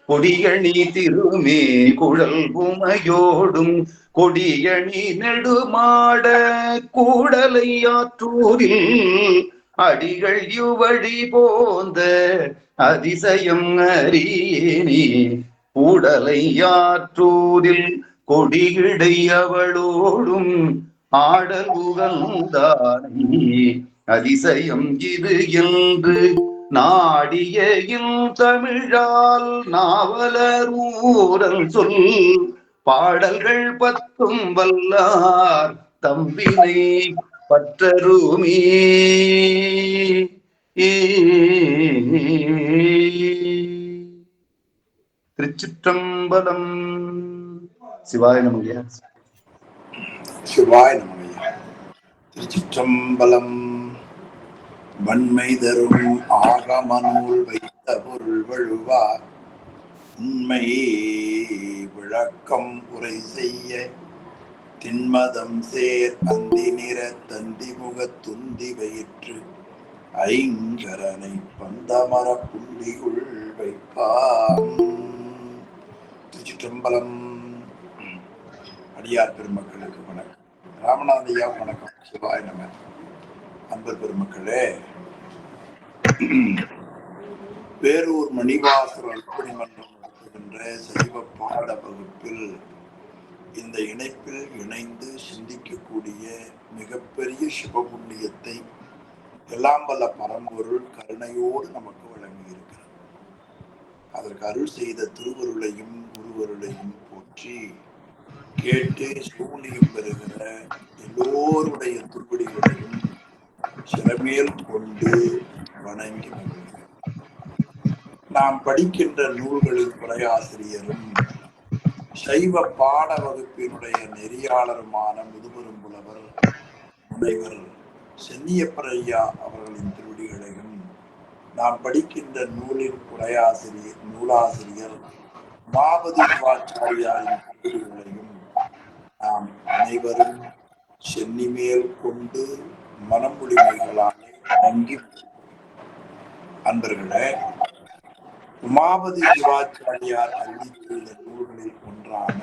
கொடியணி திருமே குழல் உமையோடும் கொடியணி நெடுமாட கூடலை ஆற்றூரில் அடிகள் யுவழி போந்த அதிசயம் அறியேனே கூடலை ஆற்றூரில் கொடிகிடை அவளோடும் ஆடல் உகந்தானே அதிசயம் இது என்று நாடிய தமிழால் நாவலரூரல் சொல் பாடல்கள் பத்தும் வல்லார் தம்பினை பற்றருமே. திருச்சிற்றம்பலம். சிவாய நமக. சிவாய நமக. திருச்சிற்றம்பலம். வன்மை தரும் ஆகமநூல் வைத்த பொருள் வழுவா உண்மை விளக்கம் உரை செய்ய திண்மதம் சேர் அந்தி நிற தந்தி முக துந்தி வயிற்று ஐங்கரனை பந்தமர புள்ளிகுள் வைப்பான். திருச்சிற்றம்பலம். அடியார் பெருமக்களுக்கு வணக்கம். ராமநாதையா வணக்கம். சிவாய நம. அன்பர் பெருமக்களே, வேறூர் மணிவாசர் அற்பணி மன்றம் நடத்துகின்ற சைவ பாட வகுப்பில் இந்த இணைப்பில் இணைந்து சிந்திக்கக்கூடிய மிகப்பெரிய சிவபுண்ணியத்தை எல்லாம் வல்ல பரம்பொருள் கருணையோடு நமக்கு வழங்கி இருக்கிறது. அதற்கு அருள் செய்த திருவருளையும் குருவருளையும் போற்றி கேட்டு சிவபுண்ணியம் பெறுகிற எல்லோருடைய திருப்படிகளையும் சிறமேல் கொண்டு வணங்கி மகிழ்கிறோம். நாம் படிக்கின்ற நூல்களின் உரையாசிரியரும் சைவ பாட வகுப்பினுடைய நெறியாளருமான முதுபெரும் புலவர் முனைவர் சென்னியப்பரையா அவர்களின் திருவடிகளையும், நாம் படிக்கின்ற நூலின் நூலாசிரியர் மாபதி சிவாச்சாரியாரின் திருவடிகளையும் நாம் அனைவரும் சென்னிமேல் கொண்டு மனமொழிமைகளாலே வணங்கி. அன்பர்களே, உமாபதி சிவாச்சாரியார் அருளிச் நூல்களில் ஒன்றான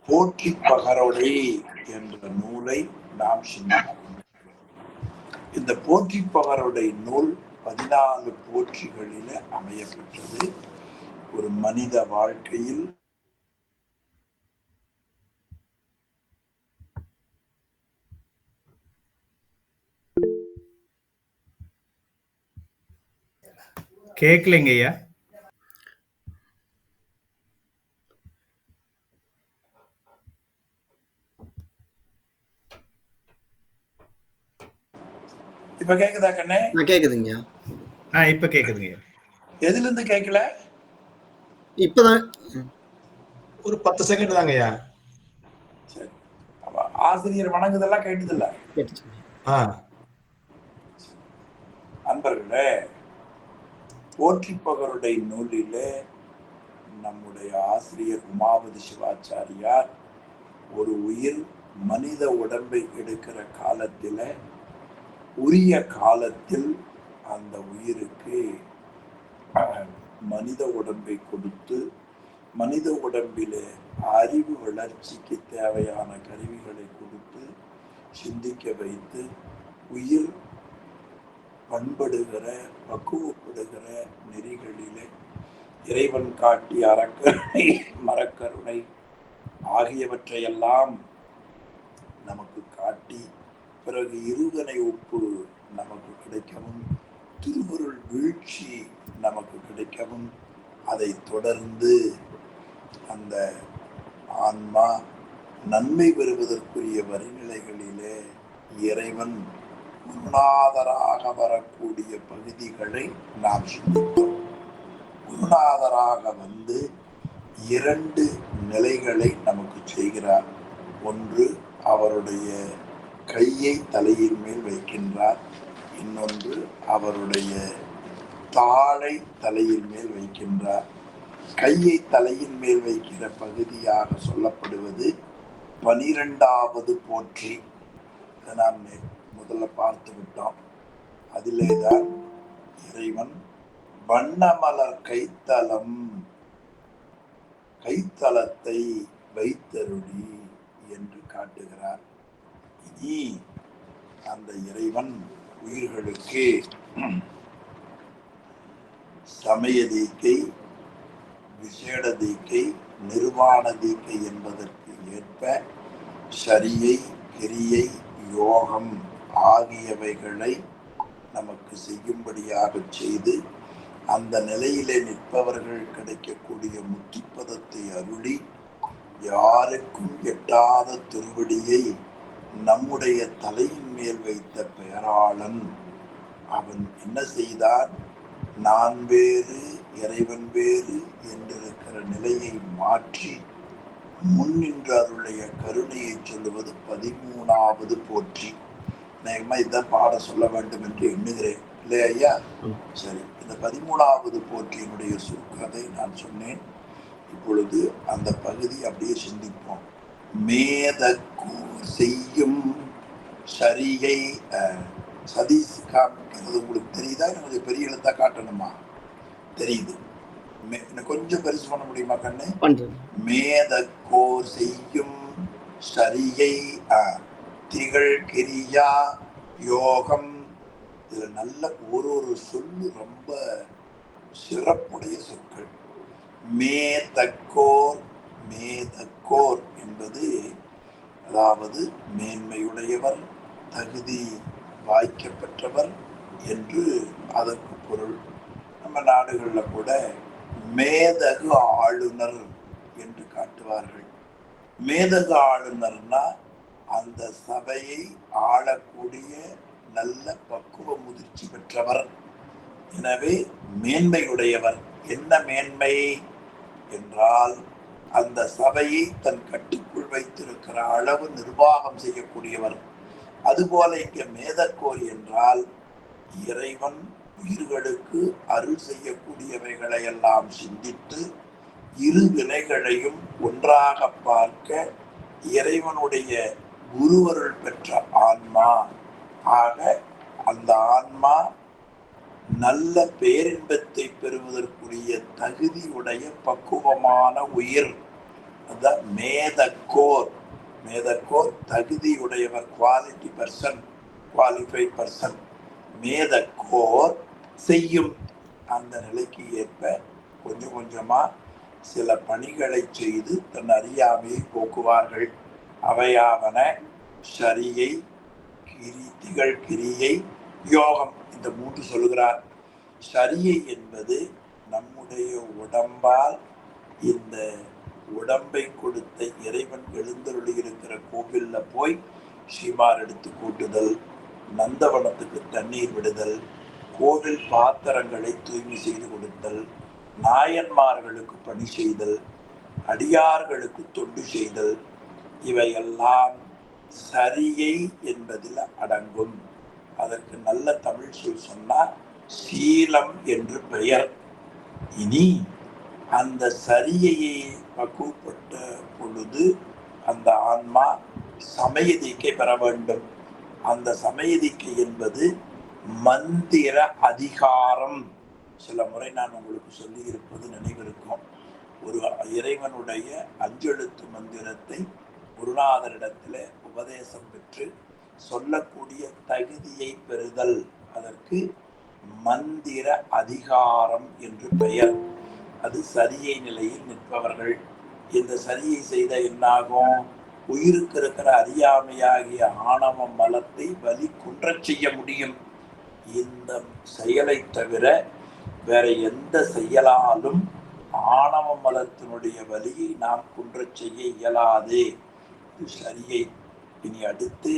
போற்றி பகரோடை என்ற நூலை நாம் சிந்திக்கிறோம். இந்த போற்றி பகரோடை நூல் 14 போற்றிகளில அமையப்பெற்றது. ஒரு மனித வாழ்க்கையில் கேட்கலைங்க ஐயா. இப்ப கேக்குதா கண்ணே? கேக்குதுங்க. இப்ப கேக்குதுங்க. எதுல இருந்து கேட்கல? இப்பதான் ஒரு 10 செகண்ட் தாங்க ஐயா. ஆசிரியர் வணங்குதெல்லாம் கேட்டதில்ல. அன்பர்களே, போற்றி பகருடைய நூலிலே நம்முடைய ஆசிரியர் உமாபதி சிவாச்சாரியார் ஒரு உயிர் மனித உடம்பை எடுக்கிற காலத்தில உரிய காலத்தில் அந்த உயிருக்கு மனித உடம்பை கொடுத்து மனித உடம்பிலே அறிவு வளர்ச்சிக்கு தேவையான கருவிகளை கொடுத்து சிந்திக்க வைத்து உயிர் பண்படுகிற பக்குவப்படுகிற நெறிகளிலே இறைவன் காட்டிய அறக்கருணை மரக்கருணை ஆகியவற்றையெல்லாம் நமக்கு காட்டி பிறகு இருகனை ஒப்பு நமக்கு கிடைக்கவும் திருவருள் வீழ்ச்சி நமக்கு கிடைக்கவும் அதை தொடர்ந்து அந்த ஆன்மா நன்மை பெறுவதற்குரிய வரிநிலைகளிலே இறைவன் குருநாதராக வரக்கூடிய பகுதிகளை நாம் சிந்தித்தோம். குருநாதராக வந்து 2 நிலைகளை நமக்கு செய்கிறார். ஒன்று, அவருடைய கையை தலையின் மேல் வைக்கின்றார். இன்னொன்று, அவருடைய தாளை தலையின் மேல் வைக்கின்றார். கையை தலையின் மேல் வைக்கிற பகுதியாக சொல்லப்படுவது 12வது போற்றி. நாம் முதல்ல பார்த்து விட்டோம். அதிலேதான் இறைவன் வண்ணமலர் கைத்தலத்தை வைத்தருளி என்று காட்டுகிறார். இனி அந்த இறைவன் உயிர்களுக்கு சமய தீக்கை, விசேட தீக்கை, நிர்வாண தீக்கை என்பதற்கு ஏற்ப சரியை, கிரியை, யோகம் ஆகியவைகளை நமக்கு செய்யும்படியாக செய்து அந்த நிலையிலே நிற்பவர்கள் கிடைக்கக்கூடிய முத்திப்பதத்தை அருளி யாருக்கும் எட்டாத திருவடியை நம்முடைய தலையின் மேல் வைத்த பேராளன் அவன் என்ன செய்தான்? நான் வேறு இறைவன் வேறு என்றிருக்கிற நிலையை மாற்றி முன்னின்று அவருடைய கருணையை சொல்லுவது 13வது போற்றி. நேகமா இதான் பாட சொல்ல வேண்டும் என்று எண்ணுகிறேன், இல்லையா ஐயா? சரி, இந்த 13வது போற்றியினுடைய சுருக்கதை நான் சொன்னேன். இப்பொழுது அந்த பகுதி அப்படியே சிந்திப்போம். மேதக்கூர் செய்யும் சரியை சதீஷ் காட்டுறது உங்களுக்கு தெரியுதா? எனக்கு பெரிய எழுத்தா காட்டணுமா? தெரியுது. கொஞ்சம் பெருசு பண்ண முடியுமா கண்ணு? மேதக்கோர் செய்யும் சரியை திகழ் கிரியா யோகம். இதுல நல்ல ஒரு சொல்லு ரொம்ப சிறப்புடைய சொற்கள். மேதக்கோர் என்பது அதாவது மேன்மையுடையவர், தகுதி வாய்க்கப்பெற்றவர் என்று அதற்கு பொருள். நம்ம நாடுகளில் கூட மேதகு ஆளுநர் என்று காட்டுவார்கள். மேதகு ஆளுநர்னா அந்த சபையை ஆளக்கூடிய நல்ல பக்குவ முதிர்ச்சி பெற்றவர். எனவே மேன்மையுடையவர். என்ன மேன்மை என்றால் அந்த சபையை தன் கட்டுக்குள் வைத்திருக்கிற அளவு நிர்வாகம் செய்யக்கூடியவர். அதுபோல இங்க மேதக்கோர் என்றால் இறைவன் உயிர்களுக்கு அருள் செய்யக்கூடியவைகளை எல்லாம் சிந்தித்து இரு வினைகளையும் ஒன்றாக பார்க்க இறைவனுடைய குருவருள் பெற்ற ஆன்மா. ஆக அந்த ஆன்மா நல்ல பேரின்பத்தை பெறுவதற்குரிய தகுதியுடைய பக்குவமான உயிர். அதான் மேதக்கோர். தகுதியுடையவர், குவாலிட்டி பர்சன், குவாலிஃபைட் பர்சன். மேதக்கோர் செய்யும் அந்த நிலைக்கு ஏற்ப கொஞ்சம் கொஞ்சமா சில பணிகளை செய்து தன் அறியாமையை போக்குவார்கள். அவையாவன சரியை, திகழ் கிரியை, யோகம். இந்த 3 சொல்லுகிறார். சரியை என்பது நம்முடைய உடம்பால் இந்த உடம்பை கொடுத்த இறைவன் எழுந்தருளி இருக்கிற கோவில்ல போய் ஸ்ரீமார் எடுத்து கூட்டுதல், நந்தவனத்துக்கு தண்ணீர் விடுதல், கோவில் பாத்திரங்களை தூய்மை செய்து கொடுத்தல், நாயன்மார்களுக்கு பணி செய்தல், அடியார்களுக்கு தொண்டு செய்தல், இவையெல்லாம் சரியை என்பதில் அடங்கும். அதற்கு நல்ல தமிழ் சொல் சொன்னால் சீலம் என்று பெயர். இனி அந்த சரியையை பக்குவப்பட்ட பொழுது அந்த ஆன்மா சமயதிக்கை பெற வேண்டும். அந்த சமயதிக்கை என்பது மந்திர அதிகாரம். சில முறை நான் உங்களுக்கு சொல்லி இருப்பது நினைவிருக்கும். ஒரு இறைவனுடைய 5 எழுத்து மந்திரத்தை குருநாதரிடத்தில் உபதேசம் பெற்று சொல்லக்கூடிய தகுதியை பெறுதல், அதற்கு மந்திர அதிகாரம் என்று பெயர். அது சரியை நிலையில் நிற்பவர்கள். இந்த சரியை செய்த என்னாகும்? உயிருக்கு இருக்கிற அறியாமையாகிய ஆணவ மலத்தை வலி குன்றச் செய்ய முடியும். இந்த செயலை தவிர வேற எந்த செயலாலும் ஆணவ மலத்தினுடைய வலியை நாம் குன்றச் செய்ய இயலாது. இது சரியை. இனி அடுத்து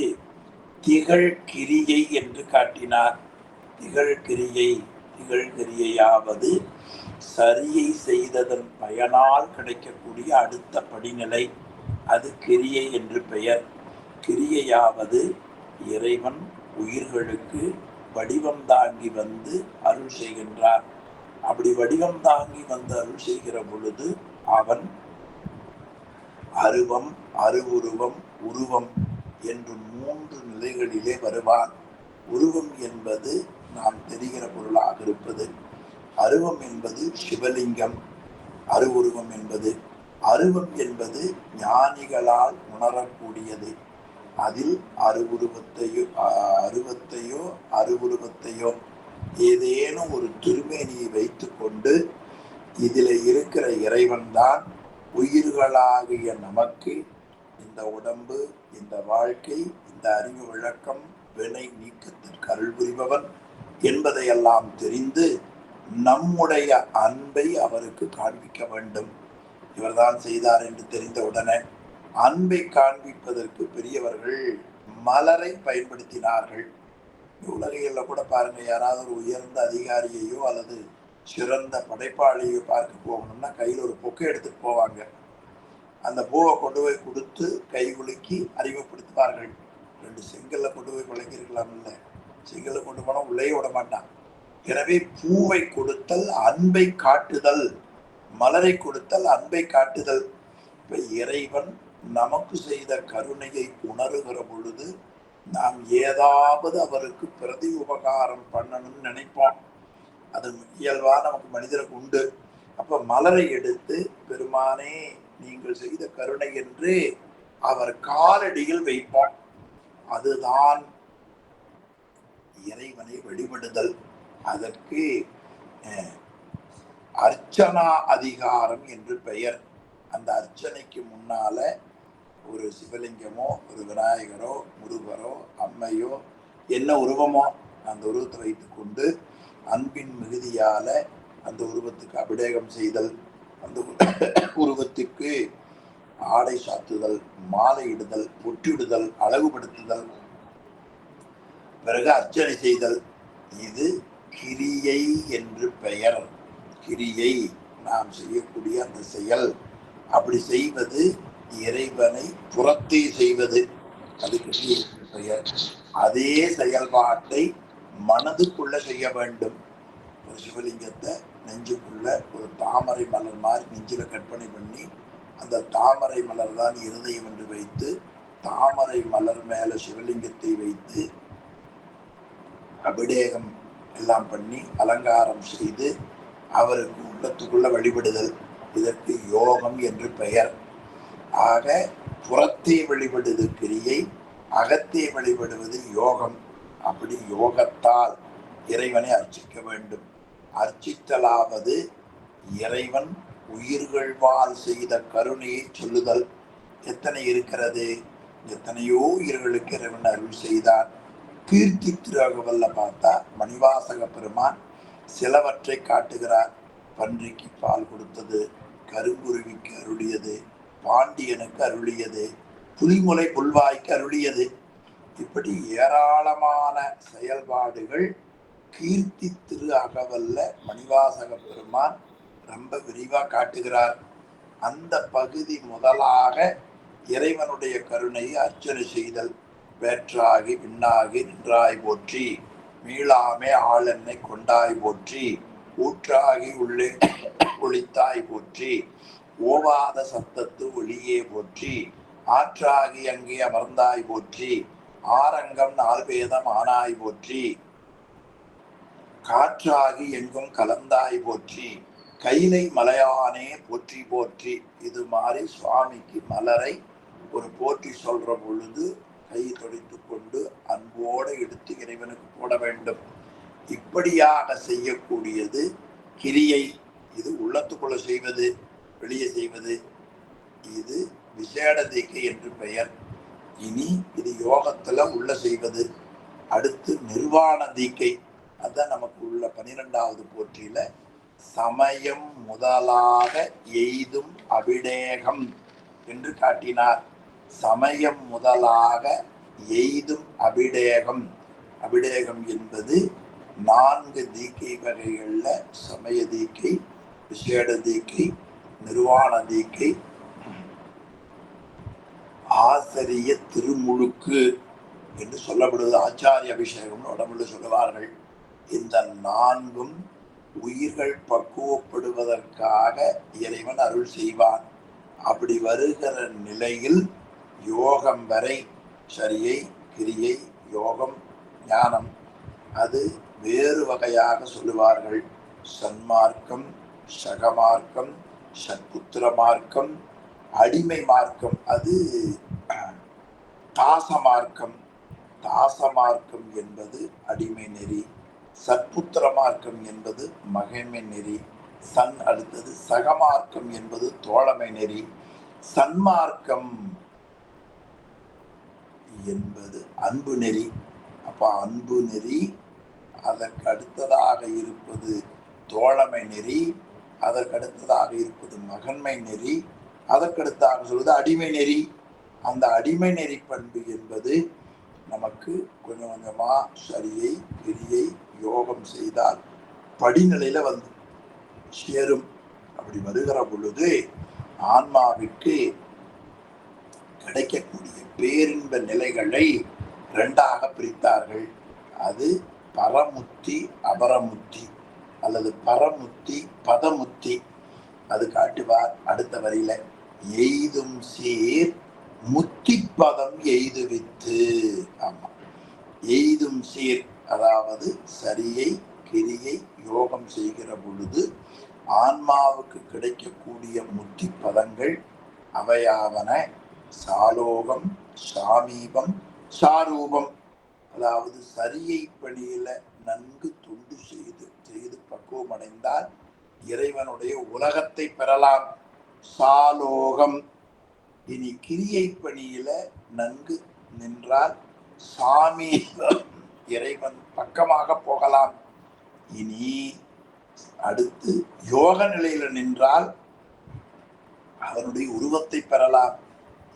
திகழ் கிரியை என்று காட்டினார். திகழ் கிரியையாவது சரியை செய்ததன் பயனால் கிடைக்கக்கூடிய அடுத்த படிநிலை. அது கிரியை என்று பெயர். கிரியையாவது இறைவன் உயிர்களுக்கு வடிவம் தாங்கி வந்து அருள் செய்கின்றார். அப்படி வடிவம் தாங்கி வந்து அருள் செய்கிற பொழுது அவன் அருவம், அருவுருவம், உருவம் என்று 3 நிலைகளிலே வருவான். உருவம் என்பது நாம் தெரிகிற பொருளாக இருப்பது. அருவம் என்பது சிவலிங்கம், அருவுருவம் என்பது. அருவம் என்பது ஞானிகளால் உணரக்கூடியது. அதில் அருவுருவத்தையோ ஏதேனும் ஒரு திருமேனியை வைத்து கொண்டு இதில் இருக்கிற இறைவன் தான் உயிர்களாகிய நமக்கு இந்த உடம்பு, இந்த வாழ்க்கை, இந்த அறிவு விளக்கம், வினை நீக்கத்திற்கு அருள் புரிபவன் என்பதையெல்லாம் தெரிந்து நம்முடைய அன்பை அவருக்கு காண்பிக்க வேண்டும். இவர்தான் செய்தார் என்று தெரிந்தவுடனே அன்பை காண்பிப்பதற்கு பெரியவர்கள் மலரை பயன்படுத்தினார்கள். உலகையில் கூட பாருங்க, யாராவது ஒரு உயர்ந்த அதிகாரியையோ அல்லது சிறந்த படைப்பாளியோ பார்க்க போகணும்னா கையில் ஒரு பொக்கை எடுத்துட்டு போவாங்க. அந்த பூவை கொண்டு போய் கொடுத்து கை குலுக்கி அறிமுகப்படுத்துவார்கள். 2 செங்கல்ல கொண்டு போய் குலைக்கிருக்கலாம், இல்லை செங்கல்ல கொண்டு போனால் உள்ளே விட மாட்டான். எனவே பூவை கொடுத்தல் அன்பை காட்டுதல், மலரை கொடுத்தல் அன்பை காட்டுதல். இப்ப இறைவன் நமக்கு செய்த கருணையை உணர்கிற பொழுது நாம் ஏதாவது அவருக்கு பிரதி உபகாரம் பண்ணணும்னு நினைப்போம். அது இயல்பா நமக்கு மனிதருக்கு உண்டு. அப்ப மலரை எடுத்து பெருமானே நீங்கள் செய்த கருணை என்று அவர் காலடியில் வைப்போம். அதுதான் இறைவனை வழிபடுதல். அதற்கு அர்ச்சனா அதிகாரம் என்று பெயர். அந்த அர்ச்சனைக்கு முன்னால ஒரு சிவலிங்கமோ, ஒரு விநாயகரோ, முருகரோ, அம்மையோ, என்ன உருவமோ அந்த உருவத்தை வைத்துக் கொண்டு அன்பின் மிகுதியால அந்த உருவத்துக்கு அபிஷேகம் செய்தல், அந்த உருவத்துக்கு ஆடை சாத்துதல், மாலை இடுதல், பொட்டிடுதல், அழகுபடுத்துதல், பிறகு அர்ச்சனை செய்தல். இது கிரியை என்று பெயர். கிரியை நாம் செய்யக்கூடிய அந்த செயல். அப்படி செய்வது இறைவனை புறத்தே செய்வது, அது கிரியை என்று பெயர். அதே செயல்பாட்டை மனதுக்குள்ள செய்ய வேண்டும். ஒரு சிவலிங்கத்தை நெஞ்சுக்குள்ள ஒரு தாமரை மலர் மாதிரி நெஞ்சில கற்பனை பண்ணி அந்த தாமரை மலர் தான் இருதயம் என்று வைத்து தாமரை மலர் மேல சிவலிங்கத்தை வைத்து அபிஷேகம் எல்லாம் பண்ணி அலங்காரம் செய்து அவருக்கு உள்ளத்துக்குள்ள வழிபடுதல். இதற்கு யோகம் என்று பெயர். ஆக புறத்தே வழிபடுவது கிரியை, அகத்தே வழிபடுவது யோகம். அப்படி யோகத்தால் இறைவனை அர்ச்சிக்க வேண்டும். அர்ச்சித்தலாவது இறைவன் உயிர்கள்வால் செய்த கருணையை சொல்லுதல். எத்தனை இருக்கிறது, எத்தனையோ உயிர்களுக்கு இறைவன் அருள் செய்தார். கீர்த்தி திருவகவல்ல பார்த்தா மணிவாசக பெருமான் சிலவற்றை காட்டுகிறார். பன்றிக்கு பால் கொடுத்தது, கருங்குருவிக்கு அருளியது, பாண்டியனுக்கு அருளியது, புலிமுலை புல்வாய்க்கு அருளியது. இப்படி ஏராளமான செயல்பாடுகள் கீர்த்தி திரு அகவல்ல மணிவாசக பெருமான் ரொம்ப விரிவா காட்டுகிறார். அந்த பகுதி முதலாக இறைவனுடைய கருணையை அர்ச்சனை செய்தல். வேற்றாகி விண்ணாகி நின்றாய் போற்றி, மீளாமே ஆளென்னை கொண்டாய் போற்றி, ஊற்றாகி உள்ளே ஒளித்தாய் போற்றி, ஓவாத சத்தத்து ஒளியே போற்றி, ஆற்றாகி அங்கே அமர்ந்தாய் போற்றி, ஆரங்கம் 4 வேதம் ஆனாய் போற்றி, காற்றாகி எங்கும் கலந்தாய் போற்றி, கைலை மலையானே போற்றி போற்றி. இது மாதிரி சுவாமிக்கு மலரை ஒரு போற்றி சொல்ற பொழுது கை தொடைத்து கொண்டு அன்போடு எடுத்து இறைவனுக்கு போட வேண்டும். இப்படியாக செய்யக்கூடியது கிரியை. இது உள்ளத்துக்குள்ள செய்வது, வெளியே செய்வது. இது விசேட தீக்கை என்று பெயர். இனி இது யோகத்துல உள்ள செய்வது. அடுத்து நிர்வாண தீக்கை. அதுதான் நமக்கு உள்ள 12வது போற்றியில சமயம் முதலாக எய்தும் அபிடேகம் என்று காட்டினார். சமயம் முதலாக எய்தும் அபிடேகம். அபிடேகம் என்பது 4 தீக்கை வகைகள்ல சமய தீக்கை, விசேட தீக்கை, நிர்வாண தீக்கை, ஆசிரிய திருமுழுக்கு என்று சொல்லப்படுவது. ஆச்சாரிய அபிஷேகம் உடம்புல சொல்லுவார்கள். இந்த 4ம் உயிர்கள் பக்குவப்படுவதற்காக இறைவன் அருள் செய்வான். அப்படி வருகிற நிலையில் யோகம் வரை சரியை, கிரியை, யோகம், ஞானம் அது வேறு வகையாக சொல்லுவார்கள். சன்மார்க்கம், சகமார்க்கம், சத்புத்திர மார்க்கம், அடிமை மார்க்கம், அது தாச மார்க்கம். தாச மார்க்கம் என்பது அடிமை நெறி, சத்புத்திர மார்க்கம் என்பது மகிமை நெறி, அடுத்தது சகமார்க்கம் என்பது தோழமை நெறி, சன்மார்க்கம் என்பது அன்பு நெறி. அப்ப அன்பு நெறி, அதற்கு அடுத்ததாக இருப்பது தோழமை நெறி, அதற்கு அடுத்ததாக இருப்பது மகன்மை நெறி, அதற்கடுத்தாக சொல்வது அடிமை நெறி. அந்த அடிமை நெறி பண்பு என்பது நமக்கு கொஞ்சம் கொஞ்சமா சரியை கிரியை யோகம் செய்தால் படிநிலையில வந்து சேரும். அப்படி வருகிற பொழுது ஆன்மாவிற்கு கிடைக்கக்கூடிய பேரின்ப நிலைகளை இரண்டாக பிரித்தார்கள். அது பரமுத்தி, அபரமுத்தி, அல்லது பரமுத்தி, பதமுத்தி. அது காட்டுவார் அடுத்த வரியில. எய்தும் சீர் முத்தி பதம் எய்துவித்து. ஆமா, எய்தும் சீர், அதாவது சரியை கிரியை யோகம் செய்கிற பொழுது ஆன்மாவுக்கு கிடைக்கக்கூடிய முத்தி பதங்கள் அவையாவன சாலோகம், சாமீபம், சாரூபம். அதாவது சரியை பணியில நன்கு தொண்டு செய்து பக்குவம் அடைந்தால் இறைவனுடைய உலகத்தை பெறலாம், சாலோகம். இனி கிரியை பணியில நன்கு நின்றால் சாமீபம், இறைவன் பக்கமாக போகலாம். இனி அடுத்து யோக நிலையில நின்றால் அவனுடைய உருவத்தை பெறலாம்.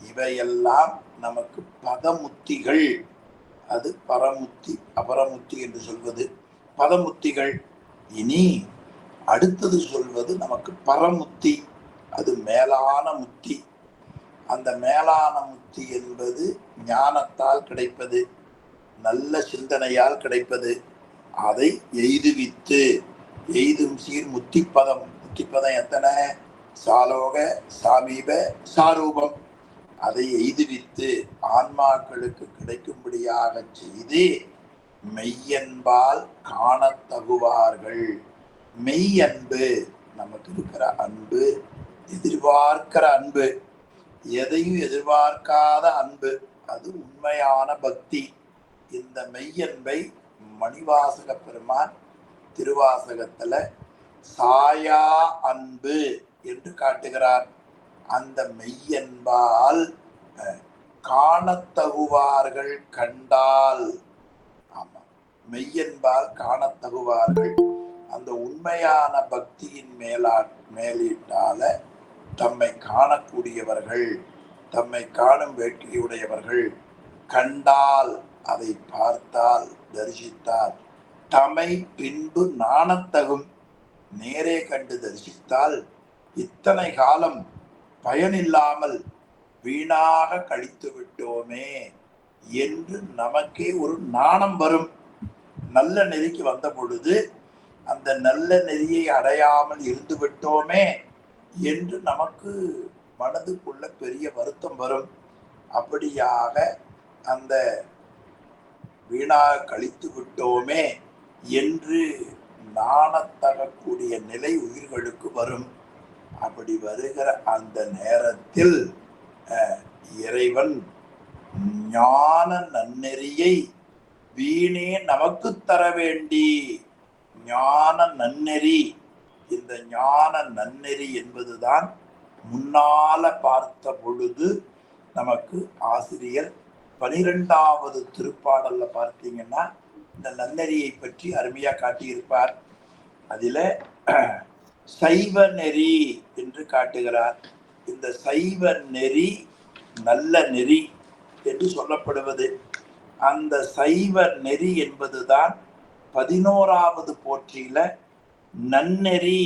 இவையெல்லாம் நமக்கு பதமுத்திகள். அது பரமுத்தி, அபரமுத்தி என்று சொல்வது பதமுத்திகள். இனி அடுத்தது சொல்வது நமக்கு பரமுத்தி, அது மேலான முத்தி. அந்த மேலான முத்தி என்பது ஞானத்தால் கிடைப்பது, நல்ல சிந்தனையால் கிடைப்பது. அதை எய்துவித்து, எய்தும் சீர் முத்திப்பதம். முத்திப்பதம் எத்தனை? சாலோக, சாமீப, சாரூபம். அதை எய்துவித்து ஆன்மாக்களுக்கு கிடைக்கும்படியாக செய்து மெய்யன்பால் காணத்தகுவார்கள். மெய் அன்பு, நமக்கு இருக்கிற அன்பு, எதிர்பார்க்கிற அன்பு, எதையும் எதிர்பார்க்காத அன்பு, அது உண்மையான பக்தி. இந்த மெய்யன்பை மணிவாசக பெருமான் திருவாசகத்துல சாயா அன்பு என்று காட்டுகிறார். அந்த மெய்யன்பால் காணத்தகுவார்கள் கண்டால். ஆமா, மெய்யன்பால் காணத்தகுவார்கள். அந்த உண்மையான பக்தியின் மேலீட்டால தம்மை காணக்கூடியவர்கள், தம்மை காணும் வேட்கையுடையவர்கள் கண்டால், அதை பார்த்தால், தரிசித்தால், தம்மை பின்பு நாணத்தகும். நேரே கண்டு தரிசித்தால் இத்தனை காலம் பயனில்லாமல் வீணாக கழித்து விட்டோமே என்று நமக்கே ஒரு நாணம் வரும். நல்ல நெறிக்கு வந்த பொழுது அந்த நல்ல நெறியை அடையாமல் இருந்து விட்டோமே என்று நமக்கு மனதுக்குள்ள பெரிய வருத்தம் வரும். அப்படியாக அந்த வீணாக கழித்து விட்டோமே என்று நாணத்தகக்கூடிய நிலை உயிர்களுக்கு வரும். அப்படி வருகிற அந்த நேரத்தில் இறைவன் ஞான நன்னெறியை வீணே நமக்கு தர வேண்டி. ஞான நன்னெறி, இந்த ஞான நன்னெறி என்பதுதான் முன்னால பார்த்த பொழுது நமக்கு ஆசிரியர் 12வது திருப்பாடல்ல பார்த்தீங்கன்னா இந்த நன்னெறியை பற்றி அருமையா காட்டியிருப்பார். அதில சைவ நெறி என்று காட்டுகிறார். இந்த சைவ நெறி நல்ல நெறி என்று சொல்லப்படுவது. அந்த சைவ நெறி என்பதுதான் 11வது போற்றியில நன்னெறி,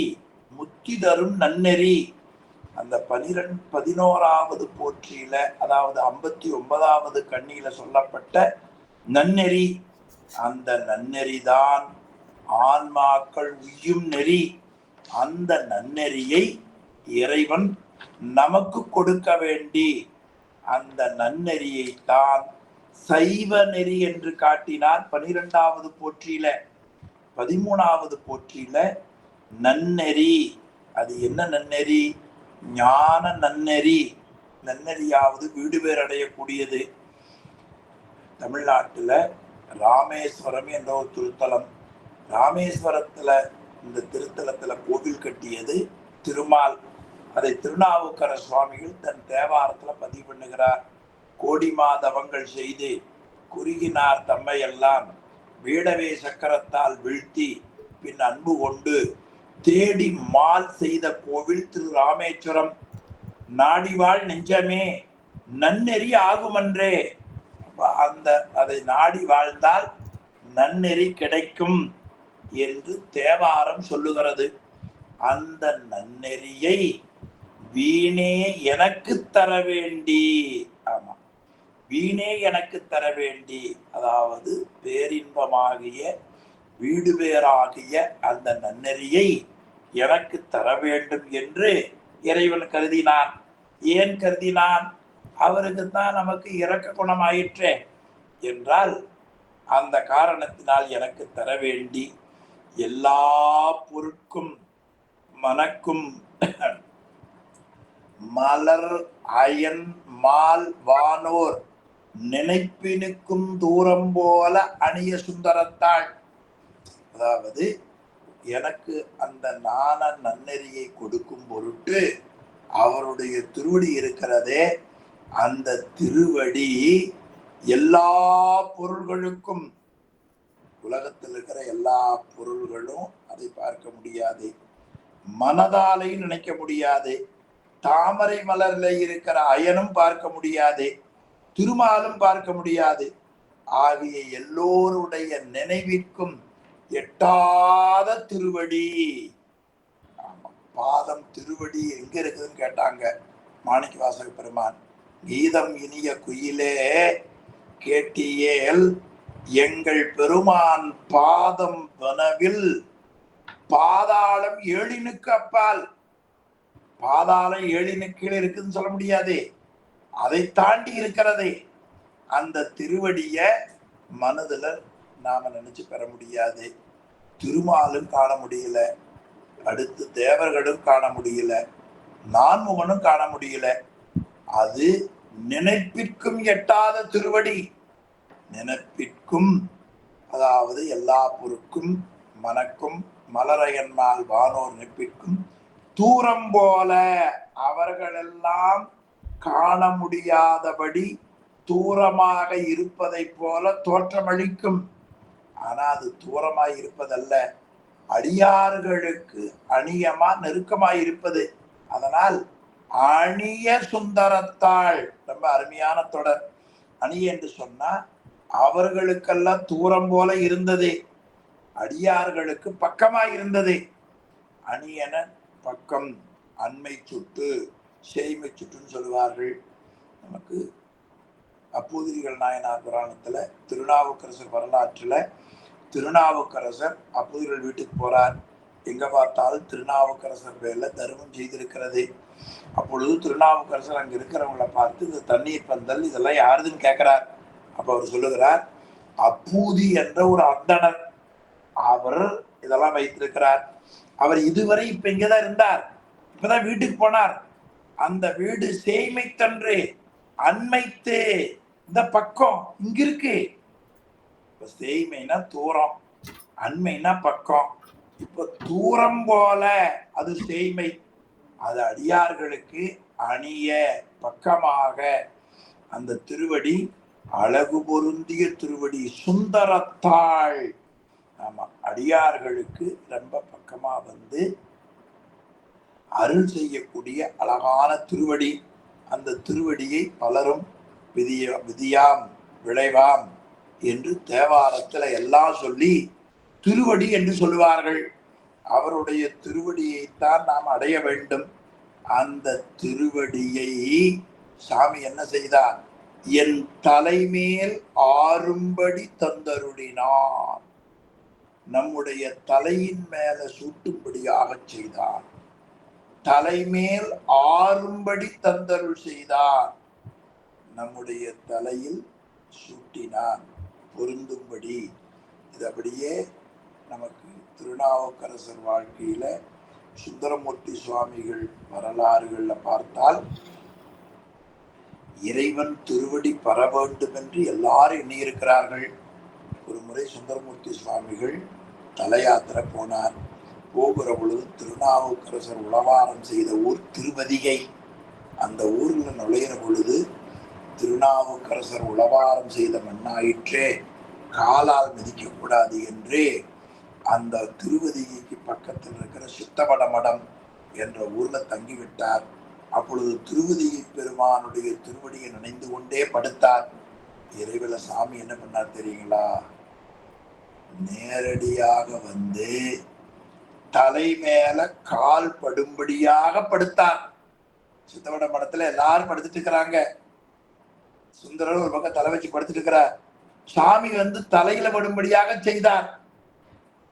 முத்தி தரும் நன்னெறி. அந்த 11வது போற்றியில, அதாவது 59வது கண்ணியில சொல்லப்பட்ட நன்னெறி, அந்த நன்னெறிதான் ஆன்மாக்கள் உய்யும் நெறி. அந்த நன்னெறியை இறைவன் நமக்கு கொடுக்க வேண்டி அந்த நன்னெறியை தான் சைவ நெறி என்று காட்டினார் 12வது போற்றியில. 13வது போற்றியில நன்னெறி. அது என்ன நன்னெறி? ஞான நன்னெறி. நன்னெறியாவது வீடு பேர் அடையக்கூடியது. தமிழ்நாட்டுல ராமேஸ்வரம் என்ற ஒரு திருத்தலம். ராமேஸ்வரத்துல இந்த திருத்தலத்துல கோவில் கட்டியது திருமால். அதை திருநாவுக்கர சுவாமிகள் தன் தேவாரத்துல பதிவு பண்ணுகிறார். கோடி மாதவங்கள் செய்து குறுகினார் தம்மை எல்லாம் வீடவே சக்கரத்தால் வீழ்த்தி பின் அன்பு கொண்டு தேடி மால் செய்த கோவில் திரு ராமேஸ்வரம். நாடிவாள் நெஞ்சமே நன்னெறி ஆகுமன்றே. அந்த அதை நாடி வாழ்ந்தால் நன்னெறி கிடைக்கும் என்று தேவாரம் சொல்லுகிறது. அந்த நன்னெறியை வீணே எனக்கு தர வேண்டி. ஆமா, வீணே எனக்கு தர வேண்டி, அதாவது பேரின்பமாகிய வீடு பேராகிய அந்த நன்னெறியை எனக்கு தர வேண்டும் என்று இறைவன் கருதினான். ஏன் கருதினான்? அவருக்கு தான் நமக்கு இரக்க குணம் ஆயிற்றே என்றால் அந்த காரணத்தினால் எனக்கு தர வேண்டி எல்லா பொருட்கும் மனக்கும் மலர் அயன் மால் வானோர் நினைப்பினுக்கும் தூரம் போல அணிய சுந்தரத்தாள். அதாவது எனக்கு அந்த ஞான நன்னெறியை கொடுக்கும் பொருட்டு அவருடைய திருவடி இருக்கிறதே, அந்த திருவடி எல்லா பொருள்களுக்கும், உலகத்தில் இருக்கிற எல்லா பொருள்களும் அதை பார்க்க முடியாது, மனதாலையும் நினைக்க முடியாது, தாமரை மலர்ல இருக்கிற அயனும் பார்க்க முடியாது, திருமாலும் பார்க்க முடியாது. ஆகிய எல்லோருடைய நினைவிற்கும் எட்டாத திருவடி. பாதம் திருவடி எங்க இருக்குதுன்னு கேட்டாங்க மாணிக்கவாசக பெருமான். கீதம் இனிய குயிலே கேட்டியேல் எங்கள் பெருமான் பாதம் வனவில் பாதாளம் ஏழினுக்கு அப்பால். பாதாளம் ஏழினுக்கு கீழே இருக்குதுன்னு சொல்ல முடியாது, அதை தாண்டி இருக்கிறதே. அந்த திருவடிய மனதுல நாம நினைச்சு பெற முடியாது. திருமாலும் காண முடியல, அடுத்து தேவர்களும் காண முடியல, நான்முகனும் காண முடியல. அது நினைப்பிற்கும் எட்டாத திருவடி. நினைப்பிற்கும், அதாவது எல்லா பொருட்கும் மனக்கும் மலரையன்மால் வானோர் நினைப்பிற்கும் தூரம் போல, அவர்களெல்லாம் காண முடியாதபடி தூரமாக இருப்பதை போல தோற்றமளிக்கும். ஆனா அது தூரமாய் இருப்பதல்ல, அடியார்களுக்கு அணியமா நெருக்கமாய் இருப்பது. அதனால் அணிய சுந்தரத்தாள் ரொம்ப அருமையான தொடர். அணிய என்று சொன்னா அவர்களுக்கெல்லாம் தூரம் போல இருந்தது, அடியார்களுக்கு பக்கமாய் இருந்தது. அணியன பக்கம், அண்மை சுட்டு செய்மை சுட்டுன்னு சொல்லுவார்கள். நமக்கு அப்பூதிரிகள் நாயனார் புராணத்துல திருநாவுக்கரசர் வரலாற்றுல திருநாவுக்கரசர் அப்பூதிரிகள் வீட்டுக்கு போறார். எங்க பார்த்தாலும் திருநாவுக்கரசர் பேர்ல தர்மம் செய்திருக்கிறது. அப்பொழுது திருநாவுக்கரசர் அங்க இருக்கிறவங்களை பார்த்து இந்த தண்ணீர் பந்தல் இதெல்லாம் யாருதுன்னு கேட்கிறார். அப்ப அவர் சொல்லுகிறார், அப்பூதி என்ற ஒரு அந்தணர் அவர் இதெல்லாம் வைத்திருக்கிறார். அவர் இதுவரை இப்ப இங்கதான் இருந்தார், இப்பதான் வீட்டுக்கு போனார். அந்த வீடு சேய்மைத்தன்று அண்மைத்து இந்த பக்கம் இங்க இருக்கு. சேய்மைனா தூரம், அண்மைனா பக்கம். இப்ப தூரம் போல அது சேய்மை, அது அடியார்களுக்கு அணிய பக்கமாக அந்த திருவடி அழகு பொருந்திய திருவடி சுந்தரத்தாள். ஆமா, அடியார்களுக்கு ரொம்ப பக்கமா வந்து அருள் செய்யக்கூடிய அழகான திருவடி. அந்த திருவடியை பலரும் விதியாம் விளைவாம் என்று தேவாரத்துல எல்லாம் சொல்லி திருவடி என்று சொல்லுவார்கள். அவருடைய திருவடியைத்தான் நாம் அடைய வேண்டும். அந்த திருவடியை சாமி என்ன செய்தார்? என் தலைமேல் ஆறும்படி தந்தருளினார். நம்முடைய தலையின் மேல சூட்டும்படியாக செய்தார். தலைமேல் ஆறும்படி தந்தருள் செய்தார். நம்முடைய தலையில் சூட்டினார் பொருந்தும்படி. இது அப்படியே நமக்கு திருநாவுக்கரசர் வாழ்க்கையில சுந்தரமூர்த்தி சுவாமிகள் வரலாறுகள்ல பார்த்தால் இறைவன் திருவடி பெற வேண்டும் என்று எல்லாரும் எண்ணியிருக்கிறார்கள். ஒரு முறை சுந்தரமூர்த்தி சுவாமிகள் தல யாத்திரை போனார். போகிற பொழுது திருநாவுக்கரசர் உளவாரம் செய்த ஊர் திருவதிகை. அந்த ஊரில் நுழையிற பொழுது திருநாவுக்கரசர் உளவாரம் செய்த மண்ணாயிற்றே, காலால் மிதிக்கக்கூடாது என்று அந்த திருவதிகைக்கு பக்கத்தில் இருக்கிற சித்தவட மடம் என்ற ஊர்ல தங்கிவிட்டார். அப்பொழுது திருவதிகை பெருமானுடைய திருவடியை நினைந்து கொண்டே படுத்தார். இறைவல சாமி என்ன பண்ணார் தெரியுங்களா? நேரடியாக வந்து தலை மேல கால் படும்படியாக படுத்தார். சித்தவட மடத்துல எல்லாரும் படுத்துட்டு இருக்கிறாங்க. சுந்தரர் ஒரு பக்கம் தலை வச்சு படுத்துட்டு இருக்கிறார். சாமி வந்து தலையில படும்படியாக செய்தார்.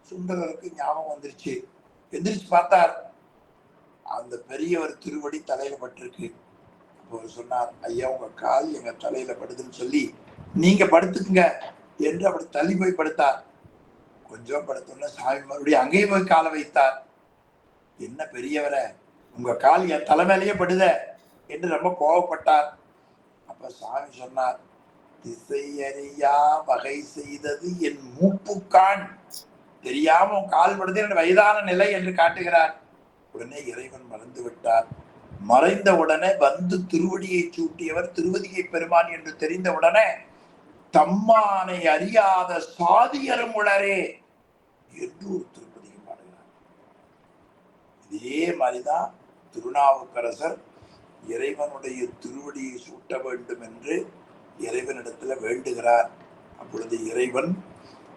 சுந்தரருக்கு ஞாபகம் வந்துருச்சு. எந்திரிச்சு பார்த்தார், அந்த பெரியவர் திருவடி தலையில பட்டிருக்கு. அப்போ சொன்னார், ஐயா உங்க கால் எங்க தலையில படுதுன்னு சொல்லி நீங்க படுத்துக்குங்க என்று அப்படி தள்ளி போய் படுத்தார். கொஞ்சம் படுத்தோம்னா சாமி மறுபடியும் அங்கேயும் போய் காலை வைத்தார். என்ன பெரியவரை, உங்க கால் என் தலை மேலேயே படுத என்று ரொம்ப கோபப்பட்டார். அப்ப சாமி சொன்னார், திசையறியா வகை செய்தது என் மூப்புக்கான், தெரியாம உன் கால் படுது என் வயதான நிலை என்று காட்டுகிறார். உடனே இறைவன் மறந்து விட்டார். மறைந்த உடனே வந்து திருவடியை சூட்டியவர் திருவதிகை பெருமான் என்று தெரிந்த உடனே தம்மானை அறியாத சாதியரும் உளரே என்று ஒரு திருப்பதியை பாடுகிறார். இதே மாதிரிதான் திருநாவுக்கரசர் இறைவனுடைய திருவடியை சூட்ட வேண்டும் என்று இறைவனிடத்துல வேண்டுகிறார். அப்பொழுது இறைவன்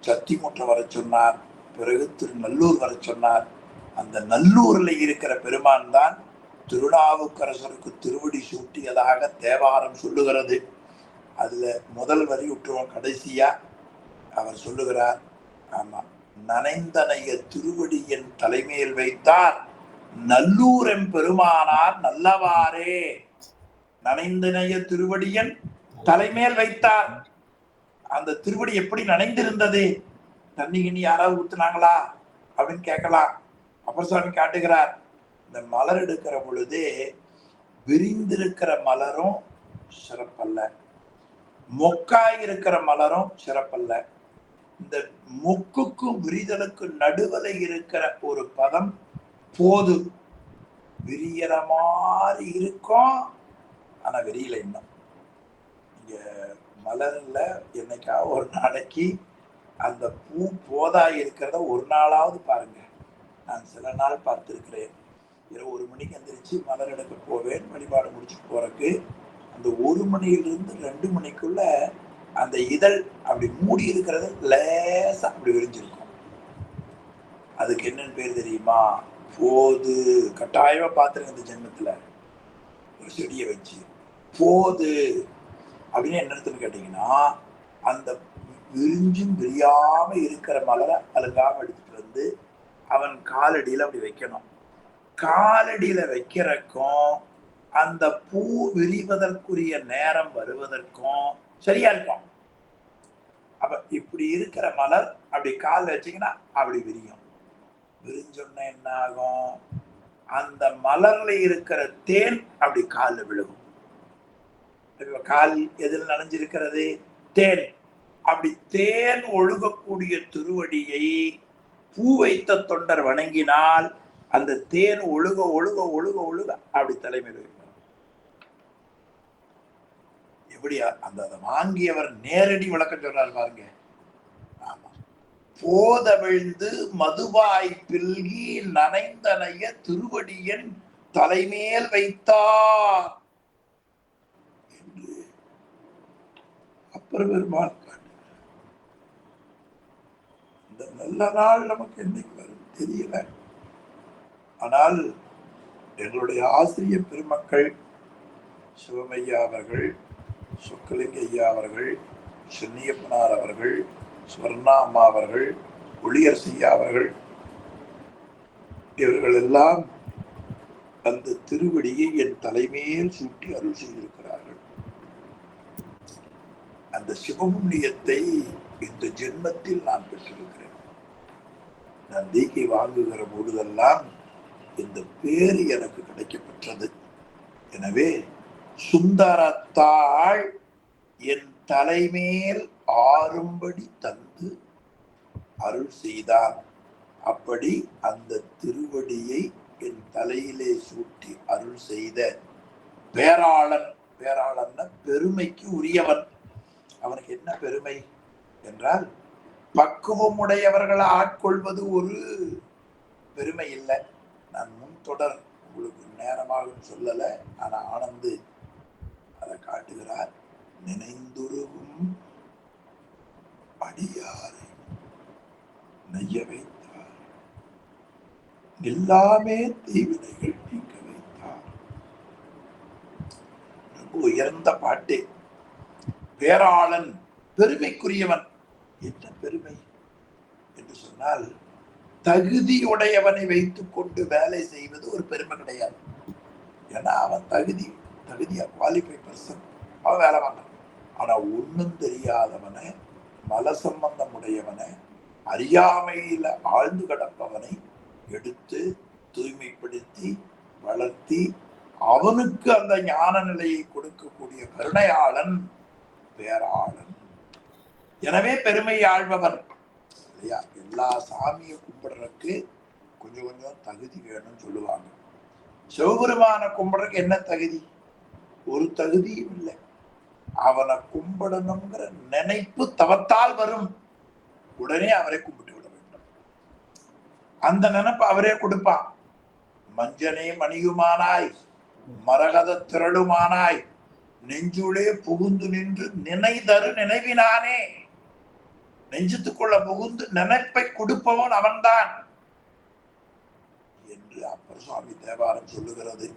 சத்திமுற்ற வர சொன்னார். பிறகு திருநல்லூர் வர சொன்னார். அந்த நல்லூர்ல இருக்கிற பெருமான் தான் திருநாவுக்கரசருக்கு திருவடி சூட்டியதாக தேவாரம் சொல்லுகிறது. அதுல முதல் வரி விட்டுருவோம், கடைசியா அவர் சொல்லுகிறார். ஆமா, நனைந்தனைய திருவடி என் தலைமையில் வைத்தார், நல்லூரெம் பெருமானார் நல்லவாறே. நனைந்தனைய திருவடியன் தலைமையில் வைத்தார். அந்த திருவடி எப்படி நனைந்திருந்தது? தண்ணி கிண்ணி யாராவது ஊத்துனாங்களா அப்படின்னு கேட்கலாம். அப்பர் சுவாமி காட்டுகிறார், இந்த மலர் எடுக்கிற பொழுதே விரிந்திருக்கிற மலரும் சிறப்பல்ல, மொக்காய் இருக்கிற மலரும் சிறப்பல்ல. இந்த மொக்குக்கும் விரிதலுக்கும் நடுவில் இருக்கிற ஒரு பதம் போது. விரியற மாதிரி இருக்கும், ஆனா விரியல. இன்னும் இங்க மலர்ல என்னைக்கா ஒரு நாளைக்கு அந்த பூ போதா இருக்கிறத ஒரு நாளாவது பாருங்க. நான் சில நாள் பார்த்திருக்கிறேன். இரவு 1 மணிக்கு எந்திரிச்சு மலர் எடுக்க போவேன். வழிபாடு முடிச்சு போறதுக்கு அந்த 1 மணியிலிருந்து 2 மணிக்குள்ள அந்த இதழ் அப்படி மூடி இருக்கிறது லேசா அப்படி விரிஞ்சிருக்கும். அதுக்கு என்னன்னு பேர் தெரியுமா? போது. கட்டாயமா பார்த்துருங்க இந்த ஜென்மத்துல ஒரு செடியை வச்சு போது அப்படின்னு என்ன அர்த்தம்னு கேட்டீங்கன்னா, அந்த விரிஞ்சும் விரியாம இருக்கிற மலரை அழுங்காம எடுத்துட்டு வந்து அவன் காலடியில அப்படி வைக்கணும். காலடியில வைக்கிறக்கும் அந்த பூ விரிவதற்குரிய நேரம் வருவதற்கும் சரியா இருக்கும். அப்ப இப்படி இருக்கிற மலர் அப்படி கால் வச்சீங்கன்னா அப்படி விரியும். விரிஞ்சொன்ன என்ன ஆகும்? அந்த மலர்ல இருக்கிற தேன் அப்படி காலில் விழுகும். கால் எதில் நனைஞ்சிருக்கிறது? தேன். அப்படி தேன் ஒழுகக்கூடிய திருவடியை பூ வைத்த தொண்டர் வணங்கினால் அந்த தேன் ஒழுக ஒழுக ஒழுக ஒழுக அப்படி தலைமையில் வைப்பார். எப்படி அந்த வாங்கியவர் நேரடி விளக்கம் சொல்றாரு பாருங்க. ஆமா, போதவிழ்ந்து மதுவாய் பில்கி நனைந்தனைய திருவடியன் தலைமேல் வைத்தார் என்று அப்பர் பெருமான். இந்த நல்ல நாள் நமக்கு என்னைக்கு வரும் தெரியல. ஆனால் எங்களுடைய ஆசிரியர் பெருமக்கள் சிவமையா அவர்கள், சொக்கலிங்க ஐயா அவர்கள், சென்னியப்பனார் அவர்கள், ஸ்வர்ணா அம்மா அவர்கள், ஒளியரசியா அவர்கள், இவர்கள் எல்லாம் அந்த திருவடியை என் தலைமையில் சூட்டி அருள் செய்திருக்கிறார்கள். அந்த சிவபுண்ணியத்தை இந்த ஜென்மத்தில் நான் பெற்றிருக்கிறேன். நான் தீக்கை வாங்குகிற பொழுதெல்லாம் இந்த பேரு எனக்கு கிடைக்கப்பெற்றது. எனவே சுந்தரத்தாள் என் தலைமேல் ஆறும்படி தந்து அருள் செய்தார். அப்படி அந்த திருவடியை என் தலையிலே சூட்டி அருள் செய்த பேராளன், பேராளன்னா பெருமைக்கு உரியவன். அவனுக்கு என்ன பெருமை என்றால், பக்குவம் உடையவர்களை ஆட்கொள்வது ஒரு பெருமை இல்லை. நான் முன் தொடர் உங்களுக்கு நேரமாக சொல்லல, ஆனா ஆனந்து அதை காட்டுகிறார். நினைந்துருவும் அடியாரை நெய்ய வைத்தார், எல்லாமே தீவினைகள் நீக்க வைத்தார். ரொம்ப உயர்ந்த பாட்டே. பேராளன் பெருமைக்குரியவன். என்ன பெருமை என்று சொன்னால், தகுதியுடையவனை வைத்துக் கொண்டு வேலை செய்வது ஒரு பெருமை கிடையாது. ஏன்னா அவன் தகுதியா குவாலிஃபை பர்சன், அவன் வேலை வாங்க. ஆனா ஒன்னும் தெரியாதவனை, மல சம்பந்தம் உடையவனை, அறியாமையில ஆழ்ந்து கிடப்பவனை எடுத்து தூய்மைப்படுத்தி வளர்த்தி அவனுக்கு அந்த ஞான நிலையை கொடுக்கக்கூடிய கருணையாளன் பேராளன். எனவே பெருமை ஆழ்பவன் இல்லையா? எல்லா சாமியை கும்பிடுறதுக்கு கொஞ்சம் கொஞ்சம் தகுதி வேணும்னு சொல்லுவாங்க. சிவபெருமான கும்பிடுறதுக்கு என்ன தகுதி? ஒரு தகுதியும் இல்லை. அவனை கும்பிடணுங்கிற நினைப்பு தவத்தால் வரும். உடனே அவரை கும்பிட்டு விட வேண்டும். அந்த நினைப்பு அவரே கொடுப்பான். மஞ்சனே மணியுமானாய் மரகத திரளுமானாய் நெஞ்சுளே புகுந்து நின்று நினைதரு நினைவினானே. நெஞ்சத்துக்குள்ள புகுந்து நினைப்பை கொடுப்பவன் அவன்தான் என்று அப்பர் சுவாமி தேவாரம் சொல்லுகிறது.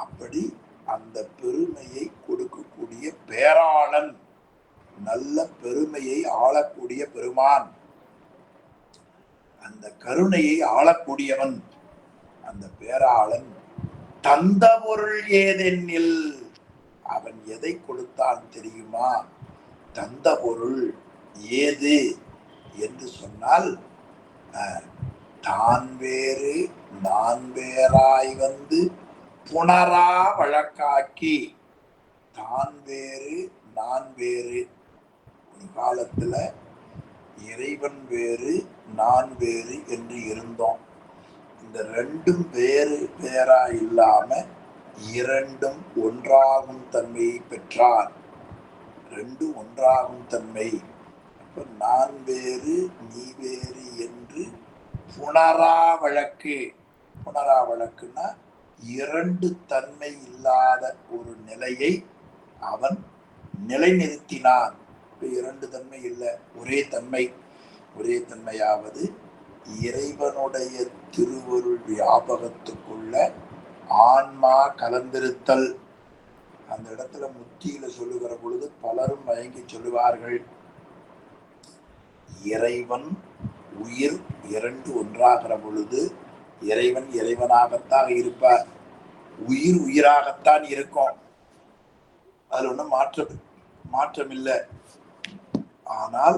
அப்படி அந்த பெருமையை கொடுக்கக்கூடிய பேராளன், நல்ல பெருமையை ஆளக்கூடிய பெருமான், அந்த கருணையை ஆளக்கூடியவன் அந்த பேராளன். தந்த பொருள் ஏதெனில், அவன் எதை கொடுத்தான் தெரியுமா? தந்த பொருள் ஏது என்று சொன்னால், தான் வேறு நான் வேறாய் வந்து புணரா வழக்காக்கி. தான் வேறு நான் வேறு. ஒரு காலத்துல இறைவன் வேறு நான் வேறு என்று இருந்தோம். இந்த ரெண்டும் வேறு வேறா இல்லாம இரண்டும் ஒன்றாகும் தன்மையை பெற்றார். ரெண்டும் ஒன்றாகும் தன்மை. அப்ப நான் வேறு நீ வேறு என்று புணரா வழக்கு. புணரா வழக்குன்னா இரண்டு தன்மை இல்லாத ஒரு நிலையை அவன் நிலைநிறுத்தினான். இரண்டு தன்மை இல்லை, ஒரே தன்மை. ஒரே தன்மையாவது இறைவனுடைய திருவருள் வியாபகத்துக்குள்ள ஆன்மா கலந்திருத்தல். அந்த இடத்துல முத்தியில சொல்லுகிற பொழுது பலரும் மயங்கி சொல்லுவார்கள், இறைவன் உயிர் இரண்டு ஒன்றாகிற பொழுது இறைவன் இறைவனாகத்தான் இருப்பார், உயிர் உயிராகத்தான் இருக்கும். அது ஒன்றும் மாற்றம் இல்லை. ஆனால்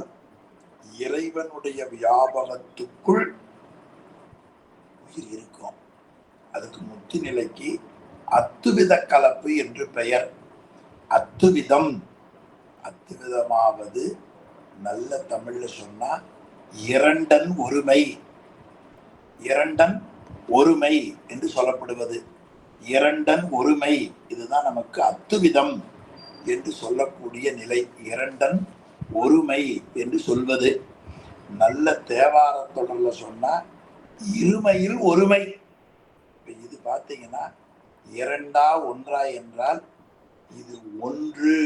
இறைவனுடைய வியாபகத்துக்குள் உயிர் இருக்கும். அதுக்கு முத்தி நிலைக்கு அத்துவித கலப்பு என்று பெயர். அத்துவிதம், அத்துவிதமாவது நல்ல தமிழ்ல சொன்னா இரண்டன் ஒருமை. இரண்டன் ஒருமை என்று சொல்லப்படுவது. இரண்டன் ஒருமை, இதுதான் நமக்கு அத்துவிதம் என்று சொல்லக்கூடிய நிலை. இரண்டன் ஒருமை என்று சொல்வது. நல்ல தேவார தொடர்ல சொன்னா இருமையில் ஒருமை. இது பார்த்தீங்கன்னா இரண்டா ஒன்றா என்றால் இது ஒன்று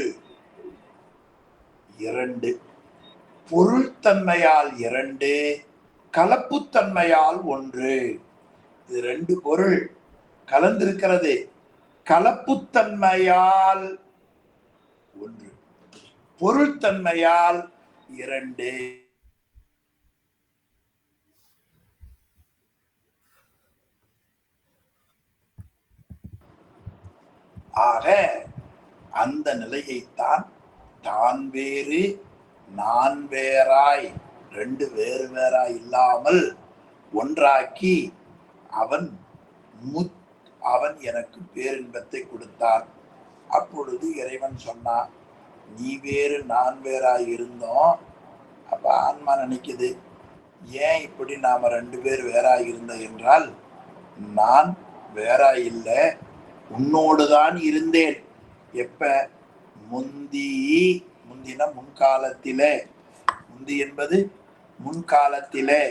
இரண்டு. பொருள்தன்மையால் இரண்டு, கலப்புத்தன்மையால் ஒன்று. இது ரெண்டு பொருள் கலந்திருக்கிறது. கலப்புத்தன்மையால் ஒன்று, பொருள்தன்மையால் இரண்டு. ஆக அந்த நிலையைத்தான் தான் வேறு நான் வேறாய், ரெண்டு வேறு வேறாய் இல்லாமல் ஒன்றாக்கி அவன் அவன் எனக்கு பேரின்பத்தை கொடுத்தான். அப்பொழுது இறைவன் சொன்னான், நீ வேறு நான் வேறாய் இருந்தோம். அப்ப ஆன்மா நினைக்குது, ஏன் இப்படி நாம 2 பேர் வேறாய் இருந்த என்றால், நான் வேறாய் இல்லை, உன்னோடுதான் இருந்தேன். எப்ப? முந்தின முன்காலத்திலே. முந்தி என்பது முன்காலத்திலே.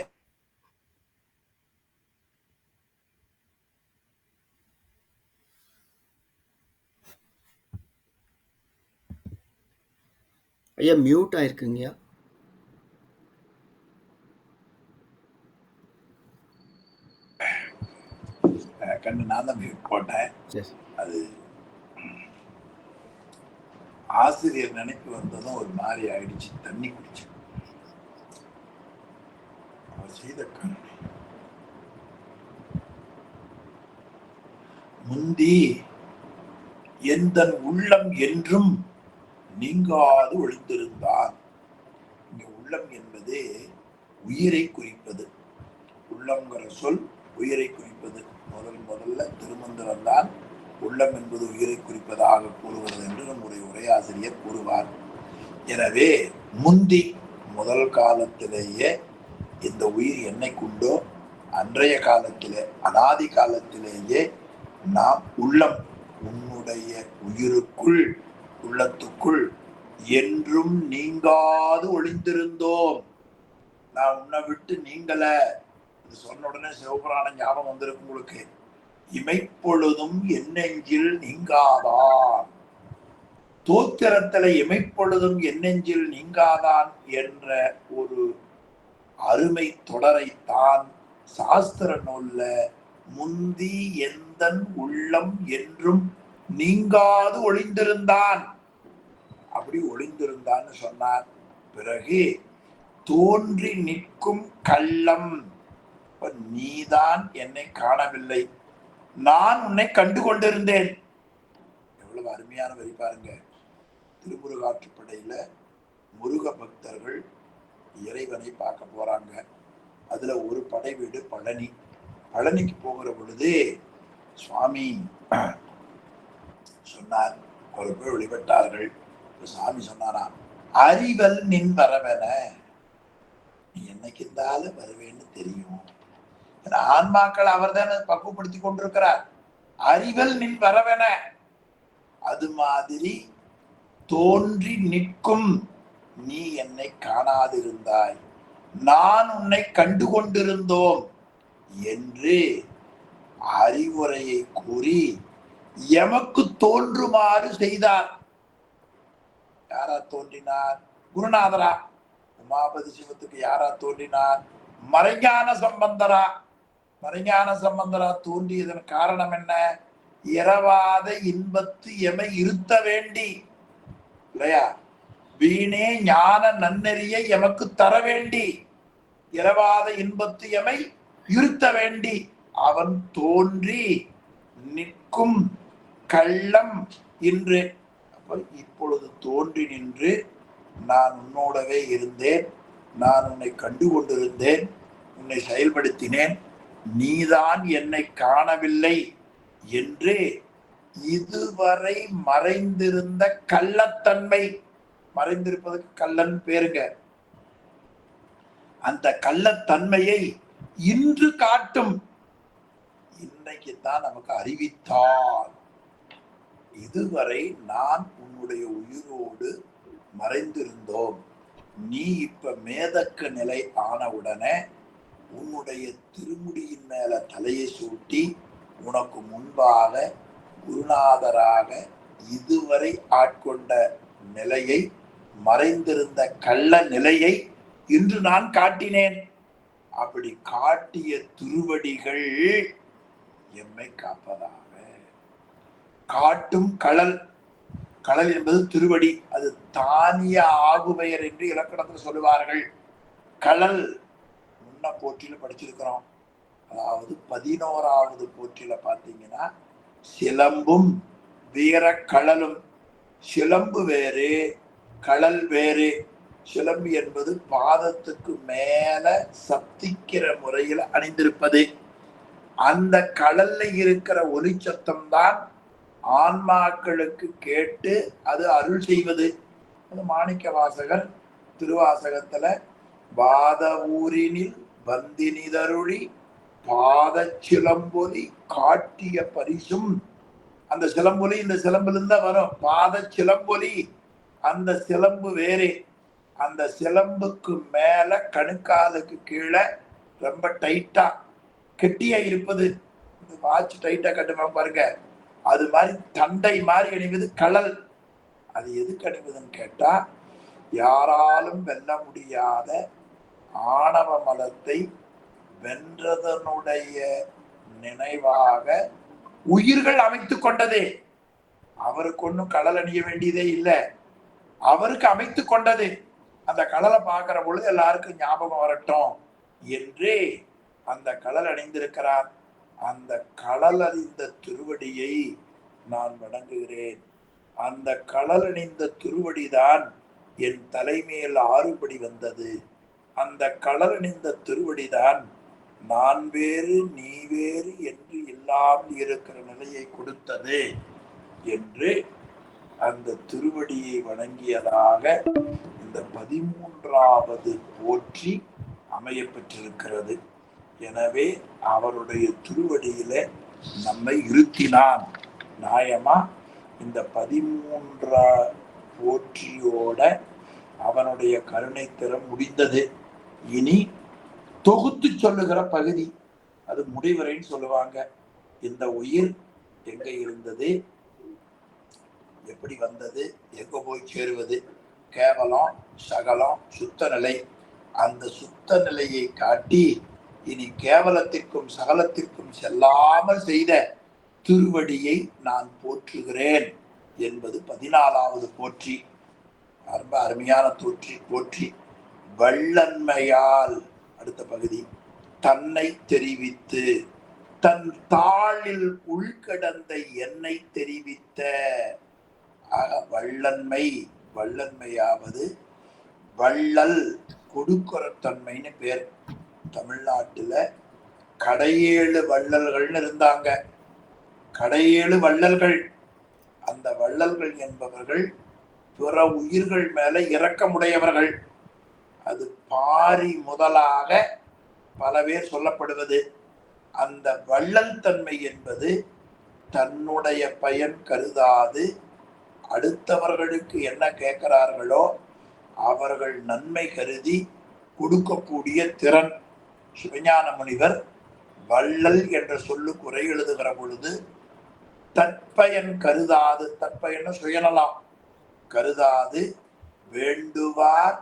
ஐயா மியூட் ஆயிருக்குங்கய்யா. கண்டு நான் தான் மியூட் போட்டேன். சரி. அது ஆசிரியர் நினைப்பு வந்ததும் ஒரு மாதிரி ஆயிடுச்சு. தண்ணி குடிச்சு அவர் செய்த கருணை. முந்தி எந்த உள்ளம் என்றும் நீங்காது ஒளிந்திருந்தான். இங்க உள்ளம் என்பது உயிரை குறிப்பது. உள்ளம்ங்கிற சொல் உயிரை குறிப்பது. முதல்ல திருமந்திரம் தான் உள்ளம் என்பது உயிரை குறிப்பதாக கூறுகிறது என்று நம்முடைய உரையாசிரியர் கூறுவார். எனவே முந்தி முதல் காலத்திலேயே இந்த உயிர் என்னை கொண்டோ அன்றைய காலத்திலே அனாதி காலத்திலேயே நாம் உள்ளம் உன்னுடைய உயிருக்குள் உள்ளத்துக்குள் என்றும் நீங்காது ஒளிந்திருந்தோம். நான் உன்னை விட்டு நீங்கள. சொன்ன உடனே சிவபுராணம் ஞாபகம் வந்திருக்கு உங்களுக்கு. இமைப்பொழுதும் என்னெஞ்சில் நீங்காதான். தோத்திரத்துல இமைப்பொழுதும் என்னெஞ்சில் நீங்காதான் என்ற ஒரு அருமை தொடரைத்தான் சாஸ்திர நூல்ல முந்தி எந்தன் உள்ளம் என்றும் நீங்காது ஒளிந்திருந்தான் அப்படி ஒளிந்திருந்தான்னு சொன்னார். பிறகு தோன்றி நிற்கும் கள்ளம், நீதான் என்னை காணவில்லை, நான் உன்னை கண்டு கொண்டிருந்தேன். எவ்வளவு அருமையான வரி பாருங்க. திருமுருகாற்றுப்படையில முருக பக்தர்கள் இறைவனை பார்க்க போறாங்க. அதுல ஒரு படை வீடு பழனி. பழனிக்கு போகிற பொழுது சுவாமி சொன்னார், ஒரு பேர் வழிபட்டார்கள். சாமி சொன்னாரா, அறிவல் நின் வரவென, நீ என்னைக்கு இருந்தாலும் வருவேன்னு தெரியும். ஆன்மாக்கள் அவர் தான் பக்குவப்படுத்தி கொண்டிருக்கிறார். அறிவல் நின் வரவென, அது மாதிரி தோன்றி நிற்கும் நீ என்னை காணாதிருந்தாய், நான் உன்னை கண்டு கொண்டிருந்தோம் என்று அறிவுரையை கூறி எமக்கு தோன்றுமாறு செய்தார். யாரா தோன்றினார்? குருநாதரா. உமாபதி சிவத்துக்கு யாரா தோன்றினார்? மறைஞான சம்பந்தரா. மறைஞான சம்பந்தரா தோன்றியதன் காரணம் என்ன? இரவாத இன்பத்து எமை இருத்த வேண்டி, இல்லையா? வீணே ஞான நன்னெறியை எமக்கு தர வேண்டி, இரவாத இன்பத்து எமை இருத்த வேண்டி அவன் தோன்றி நிற்கும் கள்ளம் இன்று. இப்பொழுது தோன்றி நின்று நான் உன்னோடவே இருந்தேன், நான் உன்னை கண்டு கொண்டிருந்தேன், உன்னை செயல்படுத்தினேன், நீதான் என்னை காணவில்லை என்று இதுவரை மறைந்திருந்த கள்ளத்தன்மை, மறைந்திருப்பதற்கு கள்ளன் பேருங்க, அந்த கள்ளத்தன்மையை இன்று காட்டும். இன்றைக்குத்தான் நமக்கு அறிவித்தார். இதுவரை நான் உன்னுடைய உயிரோடு மறைந்திருந்தோம், நீ இப்ப மேதக்க நிலை ஆனவுடனே உன்னுடைய திருமுடியின் மேல தலையை சூட்டி உனக்கு முன்பாக குருநாதராக இதுவரை ஆட்கொண்ட நிலையை, மறைந்திருந்த கள்ள நிலையை இன்று நான் காட்டினேன். அப்படி காட்டிய திருவடிகள் எம்மை காப்பதாக. காட்டும் களல், களல் என்பது திருவடி, அது தானிய ஆகுபெயர் என்று இலக்கணத்தில் சொல்லுவார்கள். களல் முன்ன போற்றில படிச்சிருக்கிறோம். அதாவது 11வது போற்றில பார்த்தீங்கன்னா சிலம்பும் வீர களலும். சிலம்பு வேறு, களல் வேறு. சிலம்பு என்பது பாதத்துக்கு மேல சப்திக்கிற முறையில் அணிந்திருப்பது. அந்த கடல்ல இருக்கிற ஒலி சத்தம் தான் ஆன்மாக்களுக்கு கேட்டு அது அருள் செய்வது. அது மாணிக்க வாசகர் திருவாசகத்துல வாத ஊரினில் வந்தினிதருளி பாத சிலம்பொலி காட்டிய பரிசும், அந்த சிலம்பொலி இந்த சிலம்புல இருந்தா வரும். பாத சிலம்பொலி, அந்த சிலம்பு வேறே. அந்த சிலம்புக்கு மேல கணுக்காலுக்கு கீழே ரொம்ப டைட்டா கெட்டியா இருப்பது. வாட்ச் டைட்டா கட்டுமா பாருங்க, அது மாதிரி தண்டை மாதிரி அணிவது கழல். அது எதுக்கு அணிவதுன்னு கேட்டா, யாராலும் வெல்ல முடியாத ஆணவ மலத்தை வென்றதனுடைய நினைவாக உயிர்கள் அமைத்து கொண்டதே. அவருக்கு ஒன்றும் கடல் அணிய வேண்டியதே இல்லை, அவருக்கு அமைத்து கொண்டது. அந்த கடலை பார்க்கிற பொழுது எல்லாருக்கும் ஞாபகம் வரட்டும் என்று அந்த கடல் அணிந்திருக்கிறார். அந்த கடல் அணிந்த திருவடியை நான் வணங்குகிறேன். அந்த கடல் அணிந்த திருவடிதான் என் தலைமையில் ஆறுபடி வந்தது. அந்த கடல் அணிந்த திருவடிதான் நான் வேறு நீ வேறு என்று இல்லாமல் இருக்கிற நிலையை கொடுத்தது என்று அந்த திருவடியை வணங்கியதாக இந்த 13வது போற்றி அமைய பெற்றிருக்கிறது. எனவே அவருடைய திருவடியில நம்மை இருத்தினான். நியாயமா இந்த 13 போற்றியோட அவனுடைய கருணை திறம் முடிந்தது. இனி தொகுத்து சொல்லுகிற பகுதி, அது முடிவரைன்னு சொல்லுவாங்க. இந்த உயிர் எங்க இருந்தது, எப்படி வந்தது, எங்க போய் சேருவது, கேவலம் சகலம் சுத்த நிலை. அந்த சுத்த நிலையை காட்டி இனி கேவலத்திற்கும் சகலத்திற்கும் செல்லாமல் செய்த திருவடியை நான் போற்றுகிறேன் என்பது 14வது போற்றி. ரொம்ப அருமையான போற்றி. வள்ளன்மையால் அடுத்த பகுதி, தன்னை தெரிவித்து தன் தாளில் உள்கடந்த என்னை தெரிவித்த. வள்ளன்மை, வள்ளன்மையாவது வள்ளல் கொடுக்கறத்தன்மைன்னு பேர். தமிழ்நாட்டுல கடையேழு வள்ளல்கள்னு இருந்தாங்க. கடையேழு வள்ளல்கள். அந்த வள்ளல்கள் என்பவர்கள் பிற உயிர்கள் மேல இரக்கமுடையவர்கள். அது பாரி முதலாக பல பேர் சொல்லப்படுவது. அந்த வள்ளல் தன்மை என்பது தன்னுடைய பயன் கருதாது அடுத்தவர்களுக்கு என்ன கேட்கிறார்களோ அவர்கள் நன்மை கருதி கொடுக்கக்கூடிய திறன். சிவஞான முனிவர் வள்ளல் என்ற சொல்லுக்கு உரை எழுதுகிற பொழுது தற்பயன் கருதாது, தற்பயன் சுயநலம் கருதாது வேண்டுவார்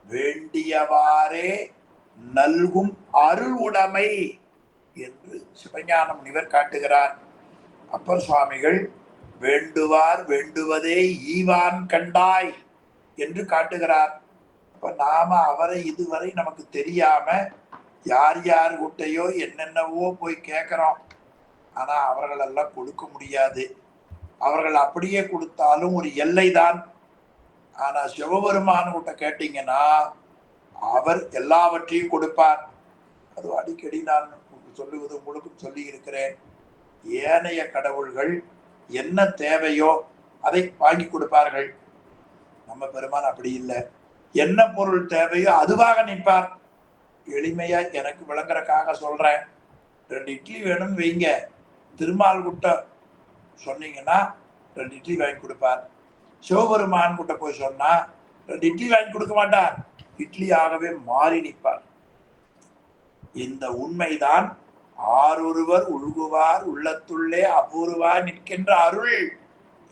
வேண்டியவாறே நல்கும் அருள் உடைமை என்று சிவஞான முனிவர் காட்டுகிறார். அப்பர் சுவாமிகள் வேண்டுவார் வேண்டுவதே ஈவான் கண்டாய் என்று காட்டுகிறார். அப்ப நாம அவரை இதுவரை நமக்கு தெரியாம யார் யார் கிட்டையோ என்னென்னவோ போய் கேட்கிறோம். ஆனா அவர்களெல்லாம் கொடுக்க முடியாது. அவர்கள் அப்படியே கொடுத்தாலும் ஒரு எல்லை தான். ஆனா சிவபெருமான் கிட்ட கேட்டீங்கன்னா அவர் எல்லாவற்றையும் கொடுப்பார். அது அடிக்கடி நான் சொல்லுவது உங்களுக்கும் சொல்லி இருக்கிறேன். ஏனைய கடவுள்கள் என்ன தேவையோ அதை வாங்கி கொடுப்பார்கள். நம்ம பெருமான் அப்படி இல்லை. என்ன பொருள் தேவையோ அதுவாக நிற்பார். எளிமையா எனக்கு விளங்குறக்காக சொல்றேன். 2 இட்லி வேணும்னு வைங்க, திருமால் குட்ட சொன்னீங்கன்னா 2 இட்லி வாங்கி கொடுப்பார். சிவபெருமான் கிட்ட போய் சொன்னா 2 இட்லி வாங்கி கொடுக்க மாட்டார், இட்லியாகவே மாறி நிற்பார். இந்த உண்மைதான் ஆரொருவர் உள்குவார் உள்ளத்துள்ளே அவ்வொருவார் நிற்கின்ற அருள்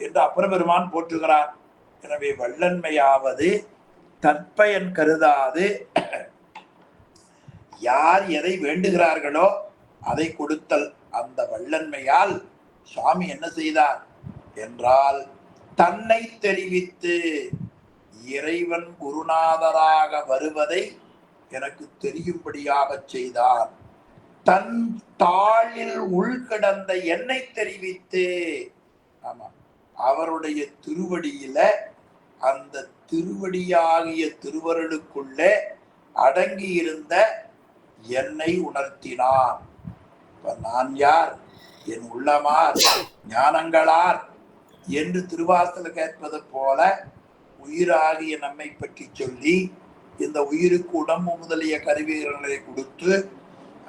என்று அப்பர் பெருமான் போற்றுகிறார். எனவே வள்ளன்மையாவது தற்பயன் கருதாது யார் எதை வேண்டுகிறார்களோ அதை கொடுத்தல். அந்த வள்ளன்மையால் சுவாமி என்ன செய்தார் என்றால் தன்னை தெரிவித்து இறைவன் குருநாதராக வருவதை எனக்கு தெரியும்படியாக செய்தார். தன் தாளில் உள்கிடந்த என்னை தெரிவித்து, ஆமா அவருடைய திருவடியில அந்த திருவடியாகிய திருவருளுக்குள்ளே அடங்கி இருந்த என்னை உணர்த்தினான். இப்ப நான் யார், என் உள்ளமார், ஞானங்களார் என்று திருவாசல கேட்பது போல உயிராகிய நம்மை பற்றி சொல்லி இந்த உயிருக்கு உடம்பு முதலிய கருவிகளை கொடுத்து,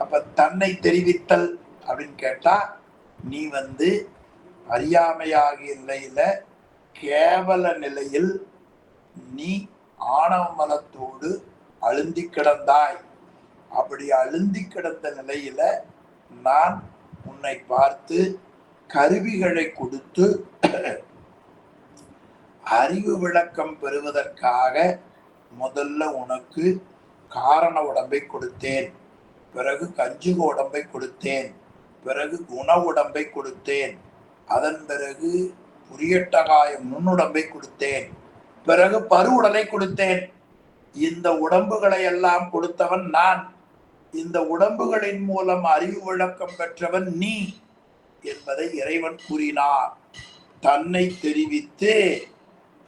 அப்ப தன்னை தெரிவித்தல் அப்படின்னு கேட்டா, நீ அறியாமையாகிய நிலையில கேவல நிலையில் நீ ஆணவ மலத்தோடு அழுந்தி கிடந்தாய். அப்படி அழுந்தி கிடந்த நிலையில நான் உன்னை பார்த்து கருவிகளை கொடுத்து அறிவு விளக்கம் பெறுவதற்காக முதல்ல உனக்கு காரண உடம்பை கொடுத்தேன், பிறகு கஞ்சுக உடம்பை கொடுத்தேன், பிறகு குண உடம்பை கொடுத்தேன், அதன் பிறகு புரியட்டகாய நுண்ணுடம்பை கொடுத்தேன், பிறகு பருவுடலை கொடுத்தேன். இந்த உடம்புகளை எல்லாம் கொடுத்தவன் நான். இந்த உடம்புகளின் மூலம் அறிவு விளக்கம் பெற்றவன் நீ என்பதை இறைவன் கூறினார். தன்னை தெரிவித்து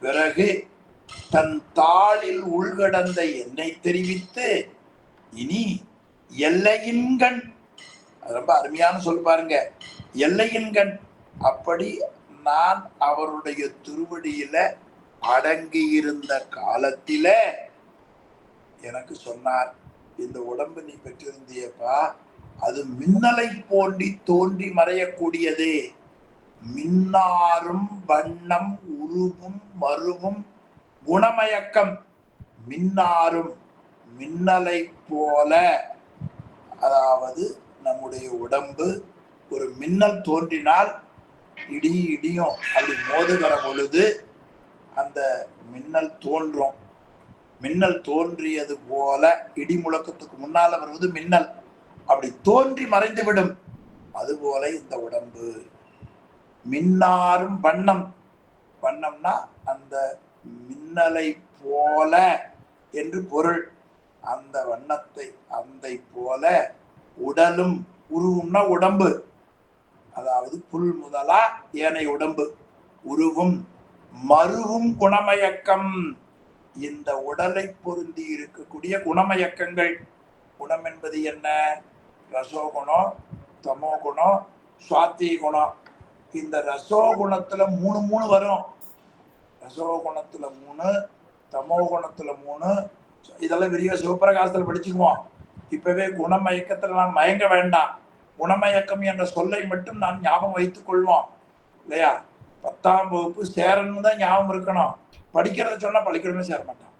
பிறகு தன் தாளில் உள்கடந்த என்னை தெரிவித்து இனி எல்லையின்கண், ரொம்ப அருமையான சொல் பாருங்க, எல்லையின்கண். அப்படி நான் அவருடைய திருவடியில அடங்கி இருந்த காலத்தில எனக்கு சொன்னார், இந்த உடம்பு நீ பெற்றிருந்தியப்பா, அது மின்னலை போன்றி தோன்றி மறையக்கூடியது. மின்னாரும் வண்ணம் உருவும் மருவும் குணமயக்கம். மின்னாரும் மின்னலை போல, அதாவது நம்முடைய உடம்பு ஒரு மின்னல் தோன்றினால் இடியும் அப்படி மோதுகிற பொழுது அந்த மின்னல் தோன்றும். மின்னல் தோன்றியது போல இடி முழக்கத்துக்கு முன்னால வருவது மின்னல், அப்படி தோன்றி மறைந்து விடும். அதுபோல இந்த உடம்பு மின்னாரும் வண்ணம். வண்ணம்னா அந்த மின்னலை போல என்று பொருள். அந்த வண்ணத்தை அந்த போல உடலும், உருவும்னா உடம்பு, அதாவது புல் முதலா ஏனை உடம்பு, உருவும் மருவும் குணமயக்கம். இந்த உடலை பொருந்தி இருக்கக்கூடிய குணமயக்கங்கள். குணம் என்பது என்ன? ரசோகுணம், தமோ குணம், சுவாத்தி குணம். இந்த ரசோகுணத்துல மூணு வரும். ரசோகுணத்துல 3, தமோ குணத்துல 3. இதெல்லாம் விரிவா சிவபிரகாசத்துல படிச்சுக்குவோம். இப்பவே குணமயக்கத்துல நான் மயங்க வேண்டாம். குணமயக்கம் என்ற சொல்லை மட்டும் நான் ஞாபகம் வைத்துக் கொள்வோம் இல்லையா? 10ஆம் வகுப்பு சேரன்னு தான் ஞாபகம் இருக்கணும். படிக்கிறத சொன்னா படிக்கிறவனே சேர மாட்டான்.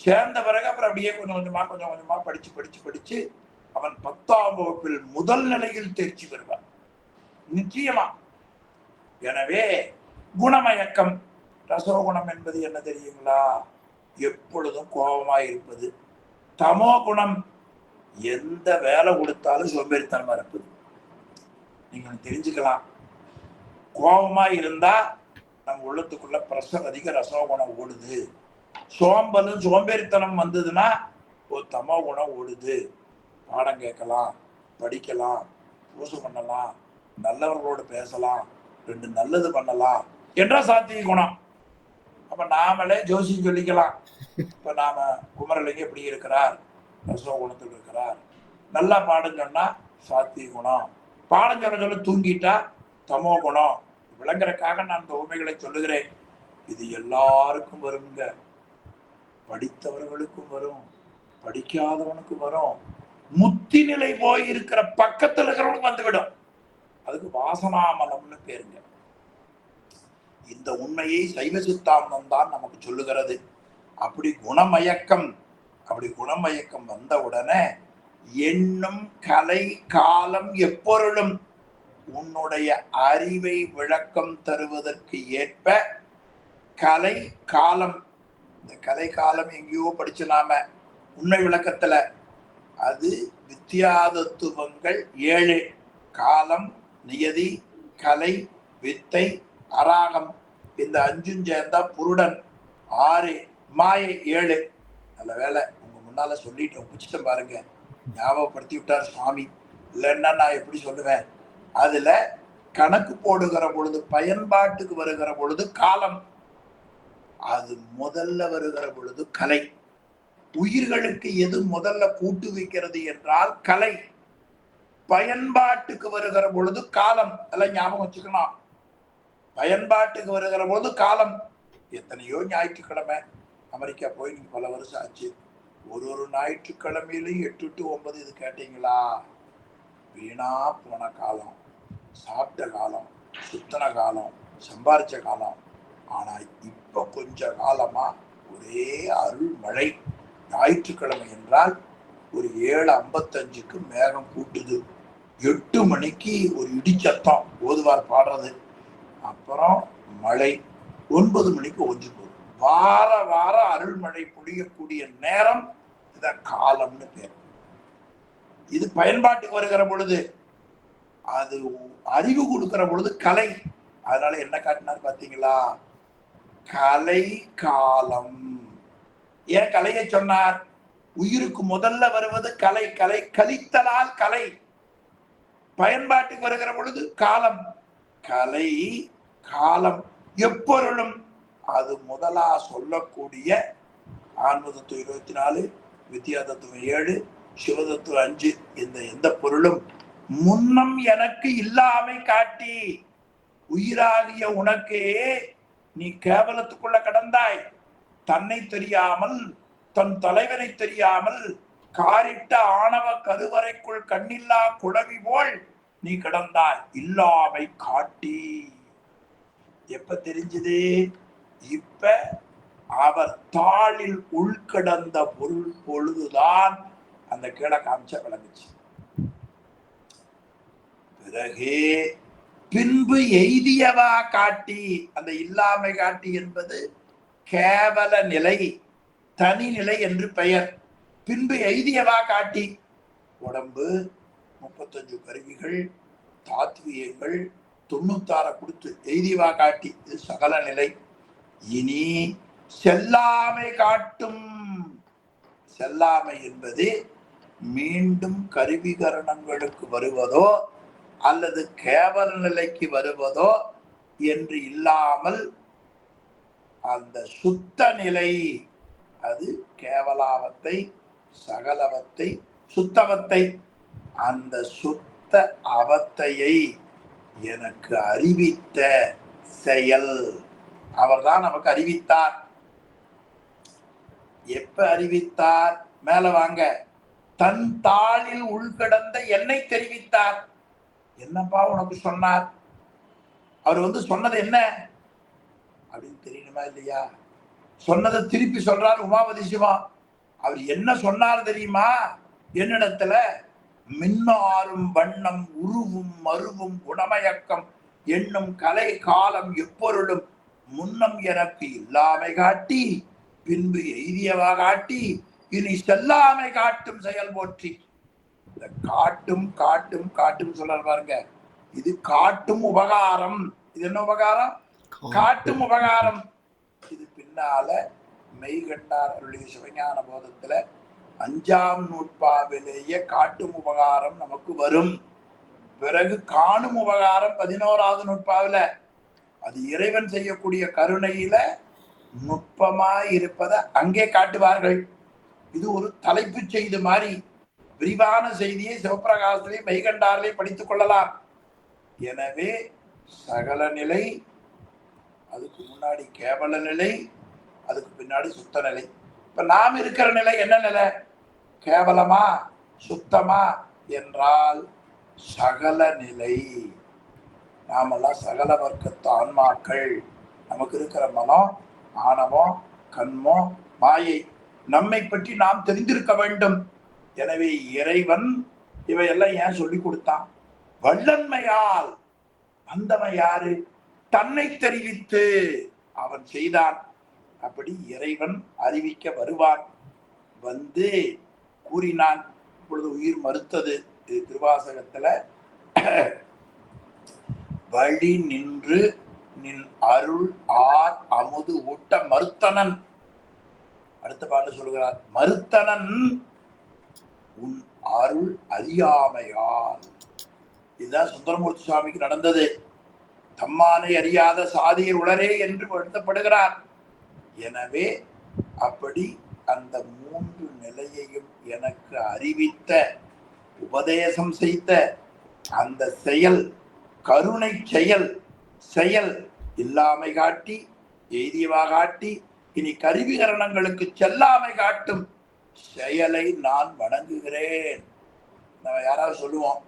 சேர்ந்த பிறகு அப்புறம் அப்படியே கொஞ்சம் கொஞ்சமா படிச்சு அவன் 10ஆம் வகுப்பில் முதல் நிலையில் தேர்ச்சி பெறுவான் நிச்சயமா. எனவே குணமயக்கம். ரசோகுணம் என்பது என்ன தெரியுங்களா? எப்பொழுதும் கோபமாய் இருப்பது. தமோ குணம் எந்த வேலை கொடுத்தாலும் சோம்பேறித்தனமா இருப்பது. நீங்க தெரிஞ்சுக்கலாம். கோபமா இருந்தா நம்ம உள்ளத்துக்குள்ள பிரஷர் அதிக, ரசோகுணம் ஓடுது. சோம்பலும் சோம்பேறித்தனம் வந்ததுன்னா ஒரு தமோ குணம் ஓடுது. பாடம் கேட்கலாம், படிக்கலாம், பூசை பண்ணலாம், நல்லவர்களோடு பேசலாம், 2 நல்லது பண்ணலாம் என்ற சாத்திய குணம். அப்ப நாமளே ஜோசியம் சொல்லிக்கலாம். இப்ப நாம குமரலிங்க எப்படி இருக்கிறார்? ரசோகுணத்தில் இருக்கிறார். நல்லா பாடம் சொன்னா சாத்திய குணம். பாடம் சொல்ல தூங்கிட்டா தமோ குணம். விளங்குறதுக்காக நான் இந்த உண்மைகளை சொல்லுகிறேன். இது எல்லாருக்கும் வருங்க. படித்தவர்களுக்கும் வரும், படிக்காதவனுக்கும் வரும். முத்தி நிலை போய் இருக்கிற பக்கத்துல இருக்கிறவனுக்கு வந்துவிடும். அதுக்கு வாசனாமலம்னு பேருங்க. இந்த உண்மையை சைவ சித்தாந்தம் தான் நமக்கு சொல்லுகிறது. அப்படி குணமயக்கம் வந்த உடனே எண்ணும் கலை காலம் எப்பொருளும் உன்னுடைய அறிவை விளக்கம் தருவதற்கு ஏற்ப கலை காலம். இந்த கலை காலம் எங்கேயோ படிச்சு நாம உண்மை விளக்கத்துல அது வித்தியாதத்துவங்கள் 7. காலம், நியதி, கலை, வித்தை, அராகம். இந்த 5 சேர்ந்தா புருடன் 6, மாயை 7. நல்ல வேலை உங்க முன்னால சொல்லிட்டு ஒப்பிச்சிட்டேன் பாருங்க. ஞாபகப்படுத்தி விட்டார் சுவாமி. இல்லைன்னா நான் எப்படி சொல்லுவேன்? அதுல கணக்கு போடுகிற பொழுது, பயன்பாட்டுக்கு வருகிற பொழுது காலம். அது முதல்ல வருகிற பொழுது கலை. உயிர்களுக்கு எது முதல்ல கூட்டு வைக்கிறது என்றால் கலை. பயன்பாட்டுக்கு வருகிற பொழுது காலம். எல்லாம் ஞாபகம் வச்சுக்கணும். பயன்பாட்டுக்கு வருகிற பொழுது காலம். எத்தனையோ ஞாயிற்றுக்கிழமை அமெரிக்கா போய் நீங்க பல வருஷம் ஆச்சு. ஒரு ஞாயிற்றுக்கிழமையிலும் 8 to 9 இது கேட்டீங்களா? வீணா போன காலம், சாப்பிட்ட காலம், சுத்தன காலம், சம்பாரிச்ச காலம். ஆனா இப்ப கொஞ்ச காலமா ஒரே அருள் மழை. ஞாயிற்றுக்கிழமை என்றால் ஒரு 7:55க்கு மேகம் கூட்டுது. 8 மணிக்கு ஒரு இடிச்சத்தம் ஓதுவார் பாடுறது. அப்புறம் மழை 9 மணிக்கு ஒன்று போகுது. வார வாரம் அருள்மழை பொழியக்கூடிய நேரம் இத காலம்னு பேர். இது பயன்பாட்டுக்கு வருகிற பொழுது, அது அறிவு கொடுக்கிற பொழுது கலை. அதனால என்ன காட்டினார் பாத்தீங்களா? கலை காலம். ஏன் கலையை சொன்னார்? உயிருக்கு முதல்ல வருவது கலை. கலை கலித்தலால் கலை. பயன்பாட்டுக்கு வருகிற பொழுது காலம். கலை காலம் எப்பொருளும். அது முதலா சொல்லக்கூடிய ஆன்ம தத்துவம் 24, வித்யா தத்துவம் 7, சிவதத்துவம் 5. இந்த எந்த பொருளும் முன்னம் எனக்கு இல்லாமை காட்டி. உயிராகிய உனக்கே நீ கேவலத்துக்குள்ள கடந்தாய். தன்னை தெரியாமல், தன் தலைவனை தெரியாமல், காரிட்ட ஆணவ கருவறைக்குள் கண்ணில்லா குழவி போல் நீ கிடந்தாய். இல்லாமை காட்டி. எப்ப தெரிஞ்சது? இப்ப அவர் தாளில் உள்கிடந்த பொழுதுதான் அந்த கீழே காமிச்ச விளங்குச்சு. பிறகு பின்பு எய்தியவா காட்டி. அந்த இல்லாமை காட்டி என்பது கேவல நிலை, தனி நிலை என்று பெயர். பின்பு எய்தியவா காட்டி. உடம்பு 35 கருவிகள், தாத்வீகங்கள் 96 கொடுத்து எய்தியவா காட்டி. இது சகல நிலை. இனி செல்லாமை காட்டும். செல்லாமை என்பது மீண்டும் கருவிகரணங்களுக்கு வருவதோ அல்லது கேவல நிலைக்கு வருவதோ என்று இல்லாமல் அந்த சுத்த நிலை. அது கேவலாவத்தை, சகலவத்தை, சுத்தவத்தை. அந்த சுத்த அவத்தையை எனக்கு அறிவித்த செயல் அவர்தான் நமக்கு அறிவித்தார். எப்ப அறிவித்தார்? மேல வாங்க. தன் தாளில் உள்கிடந்த என்னை தெரிவித்தார். என்னப்பா உனக்கு சொன்னார்? அவர் சொன்னது என்ன அப்படின்னு தெரியணுமா இல்லையா? சொன்னதை திருப்பி சொல்றார் உமாபதி சிவா. அவர் என்ன சொன்னார் தெரியுமா? என்னிடத்துல மின்னாரும் வண்ணம் உருவும் மருவும் குணமயக்கம் என்னும் கலை காலம் எப்பொருளும் முன்னம் எனக்கு இல்லாமை காட்டி பின்பு எய்தியவா காட்டி இனி செல்லாமை காட்டும் செயல் போற்றி. இந்த காட்டும் காட்டும் காட்டும் சொல்ற பாருங்க. இது காட்டும் உபகாரம். இது என்ன உபகாரம்? காட்டும் உபகாரம். இது பின்னால மெய்கண்டார் அருளிய சிவஞான போதத்துல 5ஆம் நூற்பாவிலேயே காட்டும் உபகாரம் நமக்கு வரும். பிறகு காணும் உபகாரம் 11ஆவது நூற்பாவில. அது இறைவன் செய்யக்கூடிய கருணையில நுட்பமாய் இருப்பதை அங்கே காட்டுவார்கள். இது ஒரு தலைப்பு செய்தி மாதிரி. விரிவான செய்தியை சிவப்பிரகாசத்திலே மெய்கண்டாரிலே படித்துக் கொள்ளலாம். எனவே சகல நிலை, அதுக்கு முன்னாடி கேவல நிலை, அதுக்கு பின்னாடி சுத்த நிலை. இப்ப நாம் இருக்கிற நிலை என்ன நிலை? கேவலமா சுத்தமா என்றால் சகல நிலை. நாமெல்லாம் சகல வர்க்கத்து ஆன்மாக்கள். நமக்கு இருக்கிற மனம், ஆணவம், கண்மம், மாயை. நம்மை பற்றி நாம் தெரிந்திருக்க வேண்டும். எனவே இறைவன் இவையெல்லாம் ஏன் சொல்லி கொடுத்தான்? வல்லன்மையால். வந்தவன் யாரு? தன்னை தெரிவித்து அவன் செய்தான். அப்படி இறைவன் அறிவிக்க வருவான். வந்து கூறினான். இப்பொழுது உயிர் மறுத்தது. இது திருவாசகத்துல வழி நின்று நின் அருள் ஆர் அமுது ஊட்ட மறுத்தனன். அடுத்த பாட்டு சொல்கிறார், மறுத்தனன் உன் அருள் அறியாமையால். இதுதான் சுந்தரமூர்த்தி சுவாமிக்கு நடந்தது. தம்மானை அறியாத சாதியை உளரே என்று வருத்தப்படுகிறார். எனவே அப்படி அந்த மூன்று நிலையையும் எனக்கு அறிவித்த, உபதேசம் செய்த அந்த செயல் கருணை செயல், செயல் இல்லாமை காட்டி எய்தியவா காட்டி இனி கருவிகரணங்களுக்கு செல்லாமை காட்டும் செயலை நான் வணங்குகிறேன். நம்ம யாராவது சொல்லுவோம்,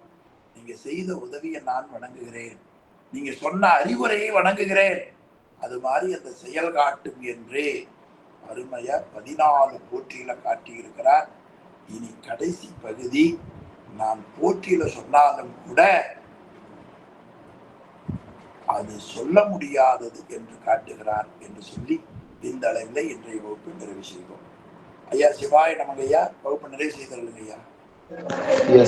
நீங்க செய்த உதவியை நான் வணங்குகிறேன், நீங்க சொன்ன அறிவுரையை வணங்குகிறேன், அது மாதிரி அந்த செயல் காட்டும் என்று அருமையா 14 போற்றியில காட்டியிருக்கிறார். இனி கடைசி பகுதி நான் போற்றியில சொன்னாலும் கூட அது சொல்ல முடியாதது என்று காட்டுகிறார் என்று சொல்லி இந்த அளவில் இன்றைய வகுப்பு நிறைவு செய்வோம். ஐயா சிவாய நமக்கு ஐயா, வகுப்பு நிறைவு செய்தல்லுங்க ஐயா.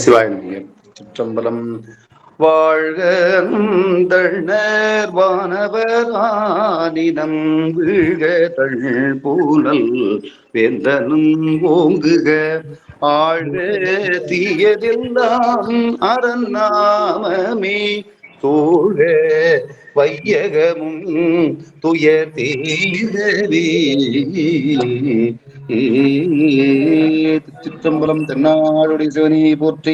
சிவாய நமக. சிற்றம்பலம். வாழ்க தண்ணர் வானவரானினம் வீழ்க தள் பூனல் வேந்தனும் ஓங்குக ஆழ்க தீயதெல்லாம் அறநாமமே சோழ வையகமும் துயர் தீரவே. சிற்றம்பலம். தென்னாடுடைய சிவனி போற்றி,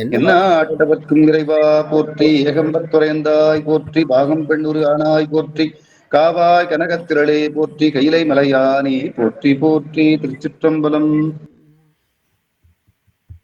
எந்நாட்டவர்க்கும் இறைவா போற்றி, ஏகம்பத்துறையந்தாய் போற்றி, பாகம் பெண்ணுரு ஆனாய் போற்றி, காவாய் கனகத்திரளே போற்றி, கையிலை மலையானே போற்றி போற்றி. திருச்சிற்றம்பலம்.